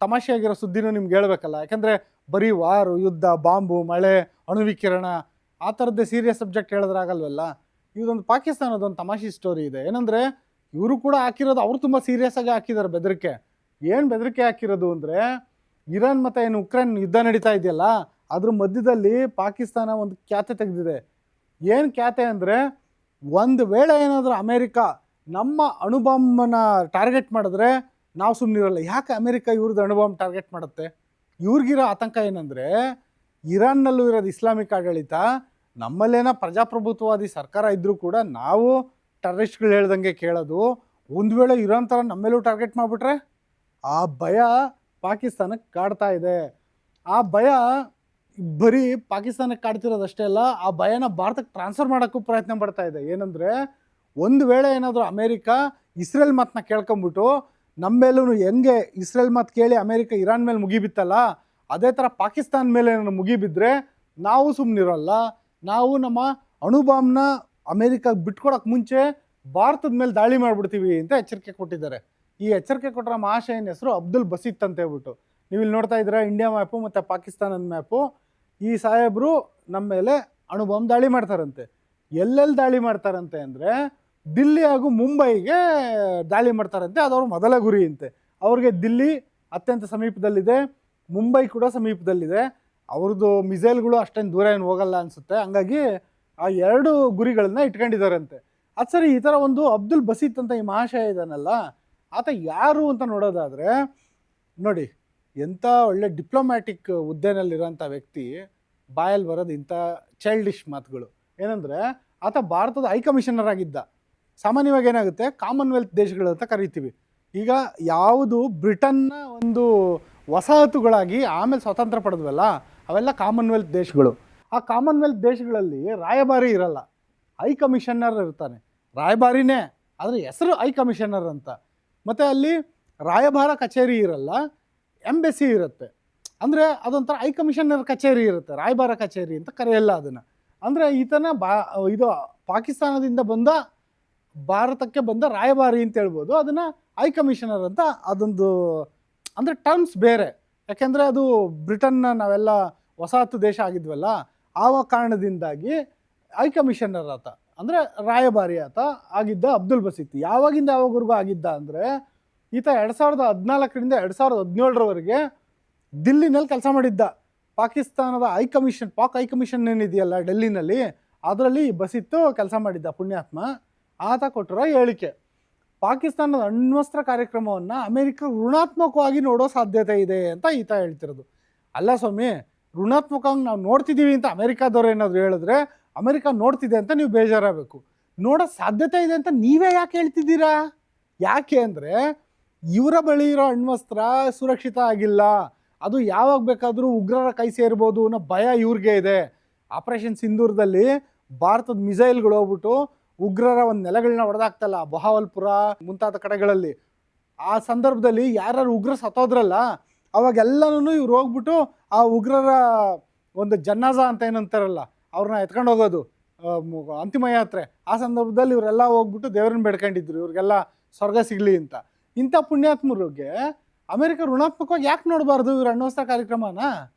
ತಮಾಷೆಯಾಗಿರೋ ಸುದ್ದಿನೂ ನಿಮ್ಗೆ ಹೇಳ್ಬೇಕಲ್ಲ. ಯಾಕಂದರೆ ಬರೀ ವಾರು, ಯುದ್ಧ, ಬಾಂಬು, ಮಳೆ, ಅಣು ವಿಕಿರಣ ಆ ಥರದ್ದೇ ಸೀರಿಯಸ್ ಸಬ್ಜೆಕ್ಟ್ ಹೇಳಿದ್ರಾಗಲ್ವಲ್ಲ. ಇದೊಂದು ಪಾಕಿಸ್ತಾನದೊಂದು ತಮಾಷೆ ಸ್ಟೋರಿ ಇದೆ. ಏನಂದರೆ ಇವರು ಕೂಡ ಹಾಕಿರೋದು, ಅವರು ತುಂಬ ಸೀರಿಯಸ್ ಆಗಿ ಹಾಕಿದ್ದಾರೆ ಬೆದರಿಕೆ. ಏನು ಬೆದರಿಕೆ ಹಾಕಿರೋದು ಅಂದರೆ, ಇರಾನ್ ಮತ್ತು ಏನು ಉಕ್ರೇನ್ ಯುದ್ಧ ನಡೀತಾ ಇದೆಯಲ್ಲ, ಅದ್ರ ಮಧ್ಯದಲ್ಲಿ ಪಾಕಿಸ್ತಾನ ಒಂದು ಖ್ಯಾತೆ ತೆಗೆದಿದೆ. ಏನು ಖ್ಯಾತೆ ಅಂದರೆ, ಒಂದು ವೇಳೆ ಏನಾದರೂ ಅಮೇರಿಕ ನಮ್ಮ ಅಣುಬಾಂಬನ್ನ ಟಾರ್ಗೆಟ್ ಮಾಡಿದ್ರೆ ನಾವು ಸುಮ್ಮನಿರಲ್ಲ. ಯಾಕೆ ಅಮೇರಿಕ ಇವ್ರದ್ದು ಅಣುಬಾಂಬ್ ಟಾರ್ಗೆಟ್ ಮಾಡುತ್ತೆ? ಇವ್ರಿಗಿರೋ ಆತಂಕ ಏನಂದರೆ, ಇರಾನ್ನಲ್ಲೂ ಇರೋದು ಇಸ್ಲಾಮಿಕ್ ಆಡಳಿತ, ನಮ್ಮಲ್ಲೇನೋ ಪ್ರಜಾಪ್ರಭುತ್ವವಾದಿ ಸರ್ಕಾರ ಇದ್ದರೂ ಕೂಡ ನಾವು ಟೆರರಿಸ್ಟ್ಗಳು ಹೇಳ್ದಂಗೆ ಕೇಳೋದು. ಒಂದು ವೇಳೆ ಇರಾನ್ ಥರ ನಮ್ಮೇಲೂ ಟಾರ್ಗೆಟ್ ಮಾಡಿಬಿಟ್ರೆ, ಆ ಭಯ ಪಾಕಿಸ್ತಾನಕ್ಕೆ ಕಾಡ್ತಾ ಇದೆ. ಆ ಭಯ ಬರೀ ಪಾಕಿಸ್ತಾನಕ್ಕೆ ಕಾಡ್ತಿರೋದಷ್ಟೇ ಅಲ್ಲ, ಆ ಭಯನ ಭಾರತಕ್ಕೆ ಟ್ರಾನ್ಸ್ಫರ್ ಮಾಡೋಕ್ಕೂ ಪ್ರಯತ್ನ ಪಡ್ತಾ ಇದೆ. ಏನಂದರೆ, ಒಂದು ವೇಳೆ ಏನಾದರೂ ಅಮೇರಿಕ ಇಸ್ರೇಲ್ ಮಾತನ್ನ ಕೇಳ್ಕೊಂಬಿಟ್ಟು ನಮ್ಮ ಮೇಲೂ ಹೆಂಗೆ ಇಸ್ರೇಲ್ ಮಾತು ಕೇಳಿ ಅಮೇರಿಕ ಇರಾನ್ ಮೇಲೆ ಮುಗಿಬಿತ್ತಲ್ಲ, ಅದೇ ಥರ ಪಾಕಿಸ್ತಾನ ಮೇಲೆ ಏನಾದ್ರು ಮುಗಿಬಿದ್ರೆ ನಾವು ಸುಮ್ಮನಿರೋಲ್ಲ. ನಾವು ನಮ್ಮ ಅಣುಬಾಂಬ್ನ ಅಮೇರಿಕಾಗೆ ಬಿಟ್ಕೊಡೋಕೆ ಮುಂಚೆ ಭಾರತದ ಮೇಲೆ ದಾಳಿ ಮಾಡಿಬಿಡ್ತೀವಿ ಅಂತ ಎಚ್ಚರಿಕೆ ಕೊಟ್ಟಿದ್ದಾರೆ. ಈ ಎಚ್ಚರಿಕೆ ಕೊಟ್ಟರ ಮಹಾಶಯನ ಹೆಸರು ಅಬ್ದುಲ್ ಬಸೀತ್ ಅಂತ ಹೇಳ್ಬಿಟ್ಟು. ನೀವು ಇಲ್ಲಿ ನೋಡ್ತಾ ಇದ್ದೀರಾ ಇಂಡಿಯಾ ಮ್ಯಾಪು ಮತ್ತು ಪಾಕಿಸ್ತಾನದ ಮ್ಯಾಪು. ಈ ಸಾಹೇಬರು ನಮ್ಮ ಮೇಲೆ ಅಣುಬಾಂಬ್ ದಾಳಿ ಮಾಡ್ತಾರಂತೆ. ಎಲ್ಲೆಲ್ಲಿ ದಾಳಿ ಮಾಡ್ತಾರಂತೆ ಅಂದರೆ, ದಿಲ್ಲಿ ಹಾಗೂ ಮುಂಬೈಗೆ ದಾಳಿ ಮಾಡ್ತಾರಂತೆ. ಅದು ಅವ್ರ ಮೊದಲ ಗುರಿ ಅಂತೆ. ಅವ್ರಿಗೆ ದಿಲ್ಲಿ ಅತ್ಯಂತ ಸಮೀಪದಲ್ಲಿದೆ, ಮುಂಬೈ ಕೂಡ ಸಮೀಪದಲ್ಲಿದೆ. ಅವ್ರದ್ದು ಮಿಸೈಲ್ಗಳು ಅಷ್ಟೇನು ದೂರ ಏನು ಹೋಗಲ್ಲ ಅನಿಸುತ್ತೆ. ಹಂಗಾಗಿ ಆ ಎರಡು ಗುರಿಗಳನ್ನ ಇಟ್ಕೊಂಡಿದ್ದಾರಂತೆ. ಅದು ಸರಿ, ಈ ಥರ ಒಂದು ಅಬ್ದುಲ್ ಬಸೀತ್ ಅಂತ ಈ ಮಹಾಶಯ ಇದ್ದಾನಲ್ಲ, ಆತ ಯಾರು ಅಂತ ನೋಡೋದಾದರೆ, ನೋಡಿ ಎಂಥ ಒಳ್ಳೆ ಡಿಪ್ಲೊಮ್ಯಾಟಿಕ್ ಹುದ್ದೆನಲ್ಲಿರೋಂಥ ವ್ಯಕ್ತಿ ಬಾಯಲ್ಲಿ ಬರೋದು ಇಂಥ ಚೈಲ್ಡಿಶ್ ಮಾತುಗಳು. ಏನಂದರೆ, ಆತ ಭಾರತದ ಹೈ ಕಮಿಷನರ್ ಆಗಿದ್ದ. ಸಾಮಾನ್ಯವಾಗಿ ಏನಾಗುತ್ತೆ, ಕಾಮನ್ವೆಲ್ತ್ ದೇಶಗಳು ಅಂತ ಕರಿತೀವಿ. ಈಗ ಯಾವುದು ಬ್ರಿಟನ್ನ ಒಂದು ವಸಾಹತುಗಳಾಗಿ ಆಮೇಲೆ ಸ್ವತಂತ್ರ ಪಡೆದ್ವಲ್ಲ, ಅವೆಲ್ಲ ಕಾಮನ್ವೆಲ್ತ್ ದೇಶಗಳು. ಆ ಕಾಮನ್ವೆಲ್ತ್ ದೇಶಗಳಲ್ಲಿ ರಾಯಭಾರಿ ಇರಲ್ಲ, ಹೈ ಕಮಿಷನರ್ ಇರ್ತಾನೆ. ರಾಯಭಾರಿನೇ, ಆದರೆ ಹೆಸರು ಹೈ ಕಮಿಷನರ್ ಅಂತ. ಮತ್ತು ಅಲ್ಲಿ ರಾಯಭಾರ ಕಚೇರಿ ಇರಲ್ಲ, ಎಂಬೆಸಿ ಇರುತ್ತೆ. ಅಂದರೆ ಅದೊಂಥರ ಹೈ ಕಮಿಷನರ್ ಕಚೇರಿ ಇರುತ್ತೆ, ರಾಯಭಾರ ಕಚೇರಿ ಅಂತ ಕರೆಯಲ್ಲ ಅದನ್ನು. ಅಂದರೆ ಈತನ ಇದು ಪಾಕಿಸ್ತಾನದಿಂದ ಬಂದ ಭಾರತಕ್ಕೆ ಬಂದ ರಾಯಭಾರಿ ಅಂತ ಹೇಳ್ಬೋದು, ಅದನ್ನು ಹೈ ಕಮಿಷನರ್ ಅಂತ. ಅದೊಂದು ಅಂದರೆ ಟರ್ಮ್ಸ್ ಬೇರೆ, ಯಾಕೆಂದರೆ ಅದು ಬ್ರಿಟನ್ನ ನಾವೆಲ್ಲ ವಸಾಹತು ದೇಶ ಆಗಿದ್ವಲ್ಲ, ಆ ಕಾರಣದಿಂದಾಗಿ ಹೈ ಕಮಿಷನರ್ ಆತ, ಅಂದರೆ ರಾಯಭಾರಿ ಆತ ಆಗಿದ್ದ ಅಬ್ದುಲ್ ಬಸೀತ್. ಯಾವಾಗಿಂದ ಯಾವಾಗವರೆಗೂ ಆಗಿದ್ದ ಅಂದರೆ, ಈತ 2014ರಿಂದ 2017ರವರೆಗೆ ದಿಲ್ಲಿನಲ್ಲಿ ಕೆಲಸ ಮಾಡಿದ್ದ. ಪಾಕಿಸ್ತಾನದ ಪಾಕ್ ಹೈ ಕಮಿಷನ್ ಏನಿದೆಯಲ್ಲ ಡೆಲ್ಲಿನಲ್ಲಿ, ಅದರಲ್ಲಿ ಬಸೀತ್ತು ಕೆಲಸ ಮಾಡಿದ್ದ ಪುಣ್ಯಾತ್ಮ. ಆತ ಕೊಟ್ಟಿರೋ ಹೇಳಿಕೆ, ಪಾಕಿಸ್ತಾನದ ಅಣ್ವಸ್ತ್ರ ಕಾರ್ಯಕ್ರಮವನ್ನು ಅಮೇರಿಕ ಋಣಾತ್ಮಕವಾಗಿ ನೋಡೋ ಸಾಧ್ಯತೆ ಇದೆ ಅಂತ ಈತ ಹೇಳ್ತಿರೋದು. ಅಲ್ಲ ಸ್ವಾಮಿ, ಋಣಾತ್ಮಕವಾಗಿ ನಾವು ನೋಡ್ತಿದ್ದೀವಿ ಅಂತ ಅಮೇರಿಕಾದವ್ರು ಏನಾದರೂ ಹೇಳಿದ್ರೆ, ಅಮೇರಿಕ ನೋಡ್ತಿದೆ ಅಂತ ನೀವು ಬೇಜಾರಾಗಬೇಕು. ನೋಡೋ ಸಾಧ್ಯತೆ ಇದೆ ಅಂತ ನೀವೇ ಯಾಕೆ ಹೇಳ್ತಿದ್ದೀರಾ? ಯಾಕೆ ಅಂದರೆ, ಇವರ ಬಳಿ ಇರೋ ಅಣ್ವಸ್ತ್ರ ಸುರಕ್ಷಿತ ಆಗಿಲ್ಲ, ಅದು ಯಾವಾಗ ಬೇಕಾದರೂ ಉಗ್ರರ ಕೈ ಸೇರ್ಬೋದು ಅನ್ನೋ ಭಯ ಇವ್ರಿಗೆ ಇದೆ. ಆಪರೇಷನ್ ಸಿಂಧೂರದಲ್ಲಿ ಭಾರತದ ಮಿಸೈಲ್ಗಳು ಹೋಗ್ಬಿಟ್ಟು ಉಗ್ರರ ಒಂದು ನೆಲೆಗಳನ್ನ ಹೊಡೆದಾಕ್ತಲ್ಲ, ಬಹಾವಲ್ಪುರ ಮುಂತಾದ ಕಡೆಗಳಲ್ಲಿ. ಆ ಸಂದರ್ಭದಲ್ಲಿ ಯಾರು ಉಗ್ರ ಸತ್ತೋದ್ರಲ್ಲ, ಅವಾಗೆಲ್ಲನೂ ಇವ್ರು ಹೋಗ್ಬಿಟ್ಟು ಆ ಉಗ್ರರ ಒಂದು ಜನ್ನಾಜ ಅಂತ ಏನಂತಾರಲ್ಲ, ಅವ್ರನ್ನ ಎತ್ಕೊಂಡು ಹೋಗೋದು ಅಂತಿಮ ಯಾತ್ರೆ. ಆ ಸಂದರ್ಭದಲ್ಲಿ ಇವರೆಲ್ಲ ಹೋಗ್ಬಿಟ್ಟು ದೇವ್ರನ್ನ ಬೇಡ್ಕೊಂಡಿದ್ರು, ಇವ್ರಿಗೆಲ್ಲ ಸ್ವರ್ಗ ಸಿಗಲಿ ಅಂತ. ಇಂಥ ಪುಣ್ಯಾತ್ಮರಿಗೆ ಅಮೇರಿಕ ಋಣಾತ್ಮಕವಾಗಿ ಯಾಕೆ ನೋಡಬಾರ್ದು ಇವ್ರ ಅಣ್ವಸ್ತ್ರ ಕಾರ್ಯಕ್ರಮನ?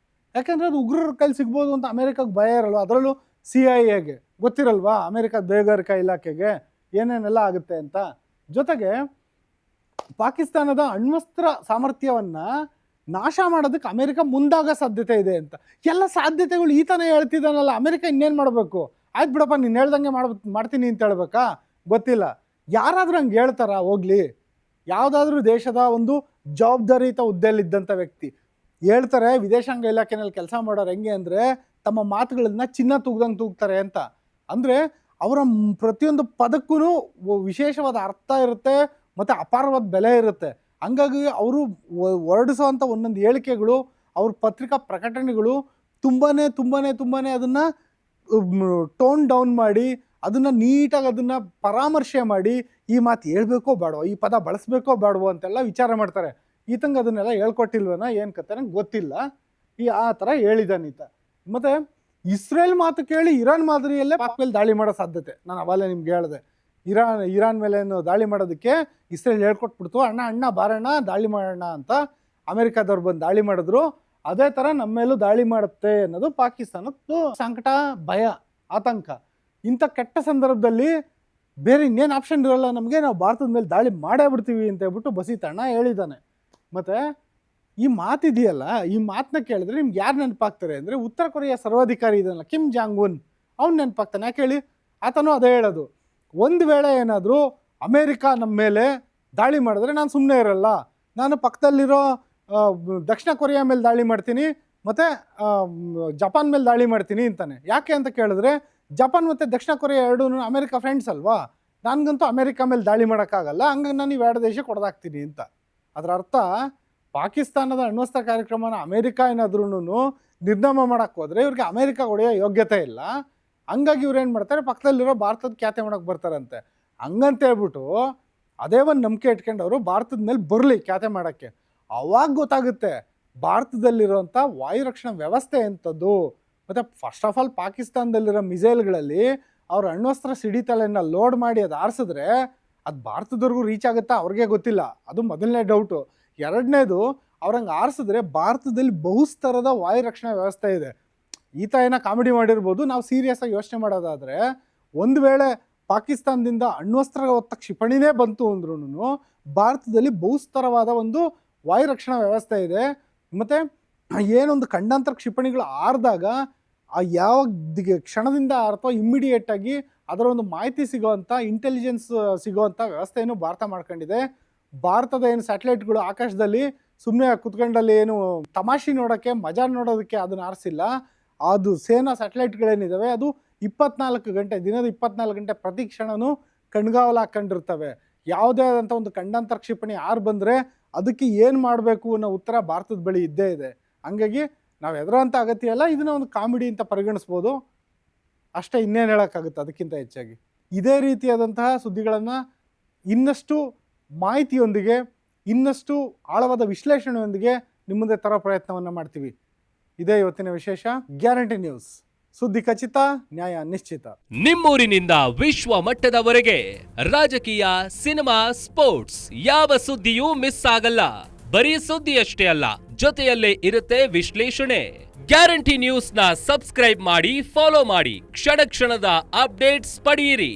ಯಾಕೆಂದರೆ ಅದು ಉಗ್ರರ ಕೈಲಿ ಸಿಗ್ಬೋದು ಅಂತ ಅಮೇರಿಕಾಗೆ ಭಯ ಇರಲ್ವ? ಅದರಲ್ಲೂ CIA ಗೊತ್ತಿರಲ್ವಾ, ಅಮೇರಿಕದ ಬೇಹುಗಾರಿಕಾ ಇಲಾಖೆಗೆ ಏನೇನೆಲ್ಲ ಆಗುತ್ತೆ ಅಂತ. ಜೊತೆಗೆ ಪಾಕಿಸ್ತಾನದ ಅಣ್ವಸ್ತ್ರ ಸಾಮರ್ಥ್ಯವನ್ನು ನಾಶ ಮಾಡೋದಕ್ಕೆ ಅಮೇರಿಕ ಮುಂದಾಗೋ ಸಾಧ್ಯತೆ ಇದೆ ಅಂತ. ಎಲ್ಲ ಸಾಧ್ಯತೆಗಳು ಈತನೇ ಹೇಳ್ತಿದ್ದಾನಲ್ಲ, ಅಮೇರಿಕ ಇನ್ನೇನು ಮಾಡಬೇಕು? ಆಯ್ತು ಬಿಡಪ್ಪ, ನೀನು ಹೇಳ್ದಂಗೆ ಮಾಡ್ತೀನಿ ಅಂತ ಹೇಳ್ಬೇಕಾ? ಗೊತ್ತಿಲ್ಲ. ಯಾರಾದರೂ ಹಂಗೆ ಹೇಳ್ತಾರಾ? ಹೋಗಲಿ, ಯಾವುದಾದ್ರೂ ದೇಶದ ಒಂದು ಜವಾಬ್ದಾರಿಯುತ ಹುದ್ದೆಯಲ್ಲಿದ್ದಂಥ ವ್ಯಕ್ತಿ ಹೇಳ್ತಾರೆ, ವಿದೇಶಾಂಗ ಇಲಾಖೆಯಲ್ಲಿ ಕೆಲಸ ಮಾಡೋರು ಹೆಂಗೆ ಅಂದರೆ, ತಮ್ಮ ಮಾತುಗಳನ್ನ ಚಿನ್ನ ತೂಗ್ದಂಗೆ ತೂಗ್ತಾರೆ ಅಂತ. ಅಂದರೆ ಅವರ ಪ್ರತಿಯೊಂದು ಪದಕ್ಕೂ ವಿಶೇಷವಾದ ಅರ್ಥ ಇರುತ್ತೆ ಮತ್ತು ಅಪಾರವಾದ ಬೆಲೆ ಇರುತ್ತೆ. ಹಂಗಾಗಿ ಅವರು ಹೊರಡಿಸೋವಂಥ ಒಂದೊಂದು ಹೇಳಿಕೆಗಳು, ಅವ್ರ ಪತ್ರಿಕಾ ಪ್ರಕಟಣೆಗಳು ತುಂಬಾ ಅದನ್ನು ಟೋನ್ ಡೌನ್ ಮಾಡಿ, ಅದನ್ನು ನೀಟಾಗಿ ಅದನ್ನು ಪರಾಮರ್ಶೆ ಮಾಡಿ, ಈ ಮಾತು ಹೇಳ್ಬೇಕೋ ಬೇಡವೋ, ಈ ಪದ ಬಳಸಬೇಕೋ ಬೇಡವೋ ಅಂತೆಲ್ಲ ವಿಚಾರ ಮಾಡ್ತಾರೆ. ಈತಂಗೆ ಅದನ್ನೆಲ್ಲ ಹೇಳ್ಕೊಟ್ಟಿಲ್ವನ ಏನು ಕತೆ ನಂಗೆ ಗೊತ್ತಿಲ್ಲ. ಆ ಥರ ಹೇಳಿದಾನೀತ. ಮತ್ತು ಇಸ್ರೇಲ್ ಮಾತು ಕೇಳಿ ಇರಾನ್ ಮಾದರಿಯಲ್ಲೇ ಪಾಕ್ ಮೇಲೆ ದಾಳಿ ಮಾಡೋ ಸಾಧ್ಯತೆ. ನಾನು ಅವಾಗಲೇ ನಿಮ್ಗೆ ಹೇಳಿದೆ, ಇರಾನ್ ಮೇಲೇನು ದಾಳಿ ಮಾಡೋದಕ್ಕೆ ಇಸ್ರೇಲ್ ಹೇಳ್ಕೊಟ್ಬಿಡ್ತು, ಅಣ್ಣ ಬಾರಣ್ಣ ದಾಳಿ ಮಾಡೋಣ ಅಂತ. ಅಮೇರಿಕಾದವ್ರು ಬಂದು ದಾಳಿ ಮಾಡಿದ್ರು, ಅದೇ ಥರ ನಮ್ಮ ಮೇಲೂ ದಾಳಿ ಮಾಡುತ್ತೆ ಅನ್ನೋದು ಪಾಕಿಸ್ತಾನದ್ದು ಸಂಕಟ, ಭಯ, ಆತಂಕ. ಇಂಥ ಕೆಟ್ಟ ಸಂದರ್ಭದಲ್ಲಿ ಬೇರೆ ಇನ್ನೇನು ಆಪ್ಷನ್ ಇರೋಲ್ಲ ನಮಗೆ, ನಾವು ಭಾರತದ ಮೇಲೆ ದಾಳಿ ಮಾಡೇ ಬಿಡ್ತೀವಿ ಅಂತ ಹೇಳ್ಬಿಟ್ಟು ಬಸೀತ್ ಅಣ್ಣ ಹೇಳಿದ್ದಾನೆ. ಮತ್ತು ಈ ಮಾತಿದೆಯಲ್ಲ, ಈ ಮಾತನ್ನ ಕೇಳಿದ್ರೆ ನಿಮ್ಗೆ ಯಾರು ನೆನಪಾಗ್ತಾರೆ ಅಂದರೆ ಉತ್ತರ ಕೊರಿಯಾ ಸರ್ವಾಧಿಕಾರಿ ಇದನ್ನಲ್ಲ ಕಿಮ್ ಜಾಂಗ್ ಉನ್, ಅವ್ನು ನೆನಪಾಗ್ತಾನೆ. ಯಾಕೆ ಹೇಳಿ? ಆತನೂ ಅದೇ ಹೇಳೋದು, ಒಂದು ವೇಳೆ ಏನಾದರೂ ಅಮೇರಿಕಾ ನಮ್ಮ ಮೇಲೆ ದಾಳಿ ಮಾಡಿದ್ರೆ ನಾನು ಸುಮ್ಮನೆ ಇರಲ್ಲ, ನಾನು ಪಕ್ಕದಲ್ಲಿರೋ ದಕ್ಷಿಣ ಕೊರಿಯಾ ಮೇಲೆ ದಾಳಿ ಮಾಡ್ತೀನಿ ಮತ್ತು ಜಪಾನ್ ಮೇಲೆ ದಾಳಿ ಮಾಡ್ತೀನಿ ಅಂತಾನೆ. ಯಾಕೆ ಅಂತ ಕೇಳಿದ್ರೆ ಜಪಾನ್ ಮತ್ತು ದಕ್ಷಿಣ ಕೊರಿಯಾ ಎರಡೂ ಅಮೇರಿಕಾ ಫ್ರೆಂಡ್ಸ್ ಅಲ್ವಾ, ನನಗಂತೂ ಅಮೇರಿಕಾ ಮೇಲೆ ದಾಳಿ ಮಾಡೋಕ್ಕಾಗಲ್ಲ, ಹಂಗಾಗಿ ನಾನು ಇವೆರಡು ದೇಶಕ್ಕೆ ಹೊಡೆದಾಕ್ತೀನಿ ಅಂತ. ಅದರ ಅರ್ಥ ಪಾಕಿಸ್ತಾನದ ಅಣ್ವಸ್ತ್ರ ಕಾರ್ಯಕ್ರಮನ ಅಮೇರಿಕಾ ಏನಾದ್ರೂ ನಿರ್ನಾಮ ಮಾಡೋಕ್ಕೆ ಹೋದರೆ ಇವ್ರಿಗೆ ಅಮೇರಿಕಾ ಹೊಡೆಯೋ ಯೋಗ್ಯತೆ ಇಲ್ಲ, ಹಂಗಾಗಿ ಇವ್ರು ಏನು ಮಾಡ್ತಾರೆ, ಪಕ್ಕದಲ್ಲಿರೋ ಭಾರತದ ಖ್ಯಾತೆ ಮಾಡೋಕ್ಕೆ ಬರ್ತಾರಂತೆ. ಹಂಗಂತ ಹೇಳ್ಬಿಟ್ಟು ಅದೇ ಒಂದು ನಂಬಿಕೆ ಇಟ್ಕೊಂಡು ಅವರು ಭಾರತದ ಮೇಲೆ ಬರಲಿ ಖ್ಯಾತೆ ಮಾಡೋಕ್ಕೆ. ಅವಾಗ ಗೊತ್ತಾಗುತ್ತೆ ಭಾರತದಲ್ಲಿರೋಂಥ ವಾಯುರಕ್ಷಣಾ ವ್ಯವಸ್ಥೆ ಎಂಥದ್ದು. ಮತ್ತು ಫಸ್ಟ್ ಆಫ್ ಆಲ್ ಪಾಕಿಸ್ತಾನದಲ್ಲಿರೋ ಮಿಸೈಲ್ಗಳಲ್ಲಿ ಅವ್ರ ಅಣ್ವಸ್ತ್ರ ಸಿಡಿತಲೆನ ಲೋಡ್ ಮಾಡಿ ಅದು ಆರಿಸಿದ್ರೆ ಅದು ಭಾರತದವರೆಗೂ ರೀಚ್ ಆಗುತ್ತಾ ಅವ್ರಿಗೆ ಗೊತ್ತಿಲ್ಲ, ಅದು ಮೊದಲನೇ ಡೌಟು. ಎರಡನೇದು, ಅವ್ರಂಗೆ ಆರಿಸಿದ್ರೆ ಭಾರತದಲ್ಲಿ ಬಹುಸ್ತರದ ವಾಯುರಕ್ಷಣಾ ವ್ಯವಸ್ಥೆ ಇದೆ. ಈತ ಏನೋ ಕಾಮಿಡಿ ಮಾಡಿರ್ಬೋದು, ನಾವು ಸೀರಿಯಸ್ ಆಗಿ ಯೋಚನೆ ಮಾಡೋದಾದರೆ ಒಂದು ವೇಳೆ ಪಾಕಿಸ್ತಾನದಿಂದ ಅಣ್ವಸ್ತ್ರ ಹೊತ್ತ ಕ್ಷಿಪಣಿನೇ ಬಂತು ಅಂದ್ರೂ ಭಾರತದಲ್ಲಿ ಬಹುಸ್ತರವಾದ ಒಂದು ವಾಯುರಕ್ಷಣಾ ವ್ಯವಸ್ಥೆ ಇದೆ. ಮತ್ತು ಏನೊಂದು ಖಂಡಾಂತರ ಕ್ಷಿಪಣಿಗಳು ಆರಿದಾಗ ಆ ಯಾವ ಕ್ಷಣದಿಂದ ಅಥವಾ ಇಮ್ಮಿಡಿಯೇಟಾಗಿ ಅದರ ಒಂದು ಮಾಹಿತಿ ಸಿಗೋವಂಥ, ಇಂಟೆಲಿಜೆನ್ಸ್ ಸಿಗೋವಂಥ ವ್ಯವಸ್ಥೆಯನ್ನು ಭಾರತ ಮಾಡ್ಕೊಂಡಿದೆ. ಭಾರತದ ಏನು ಸ್ಯಾಟಲೈಟ್ಗಳು ಆಕಾಶದಲ್ಲಿ ಸುಮ್ಮನೆ ಕುತ್ಕೊಂಡಲ್ಲಿ ಏನು ತಮಾಷೆ ನೋಡೋಕ್ಕೆ, ಮಜಾ ನೋಡೋದಕ್ಕೆ ಅದನ್ನು ಆರಿಸಿಲ್ಲ. ಅದು ಸೇನಾ ಸ್ಯಾಟಲೈಟ್ಗಳೇನಿದ್ದಾವೆ ಅದು 24 ಗಂಟೆ, ದಿನದ 24 ಗಂಟೆ ಪ್ರತಿ ಕ್ಷಣವೂ ಕಣ್ಗಾವಲು ಹಾಕೊಂಡಿರ್ತವೆ. ಯಾವುದೇ ಆದಂಥ ಒಂದು ಖಂಡಾಂತರ ಕ್ಷಿಪಣಿ ಬಂದರೆ ಅದಕ್ಕೆ ಏನು ಮಾಡಬೇಕು ಅನ್ನೋ ಉತ್ತರ ಭಾರತದ ಬಳಿ ಇದ್ದೇ ಇದೆ. ಹಂಗಾಗಿ ನಾವು ಹೆದರೋಂಥ ಅಗತ್ಯ ಇಲ್ಲ, ಇದನ್ನ ಒಂದು ಕಾಮಿಡಿ ಅಂತ ಪರಿಗಣಿಸ್ಬೋದು ಅಷ್ಟೇ, ಇನ್ನೇನು ಹೇಳೋಕ್ಕಾಗುತ್ತೆ ಅದಕ್ಕಿಂತ ಹೆಚ್ಚಾಗಿ. ಇದೇ ರೀತಿಯಾದಂತಹ ಸುದ್ದಿಗಳನ್ನು ಇನ್ನಷ್ಟು ಮಾಹಿತಿಯೊಂದಿಗೆ, ಇನ್ನಷ್ಟು ಆಳವಾದ ವಿಶ್ಲೇಷಣೆಯೊಂದಿಗೆ ನಿಮ್ಮ ಮುಂದೆ ತರೋ ಪ್ರಯತ್ನವನ್ನು ಮಾಡ್ತೀವಿ. ಇದೇ ಇವತ್ತಿನ ವಿಶೇಷ. ಗ್ಯಾರಂಟಿ ನ್ಯೂಸ್, ಸುದ್ದಿ ಖಚಿತ, ನ್ಯಾಯ ನಿಶ್ಚಿತ.
ನಿಮ್ಮೂರಿನಿಂದ ವಿಶ್ವ ಮಟ್ಟದವರೆಗೆ ರಾಜಕೀಯ, ಸಿನಿಮಾ, ಸ್ಪೋರ್ಟ್ಸ್ ಯಾವ ಸುದ್ದಿಯೂ ಮಿಸ್ ಆಗಲ್ಲ. ಬರೀ ಸುದ್ದಿಯಷ್ಟೇ ಅಲ್ಲ, ಜೊತೆಯಲ್ಲೇ ಇರುತ್ತೆ ವಿಶ್ಲೇಷಣೆ. ಗ್ಯಾರಂಟಿ ನ್ಯೂಸ್ ನ ಸಬ್ಸ್ಕ್ರೈಬ್ ಮಾಡಿ, ಫಾಲೋ ಮಾಡಿ, ಕ್ಷಣ ಕ್ಷಣದ ಅಪ್ಡೇಟ್ಸ್ ಪಡೆಯಿರಿ.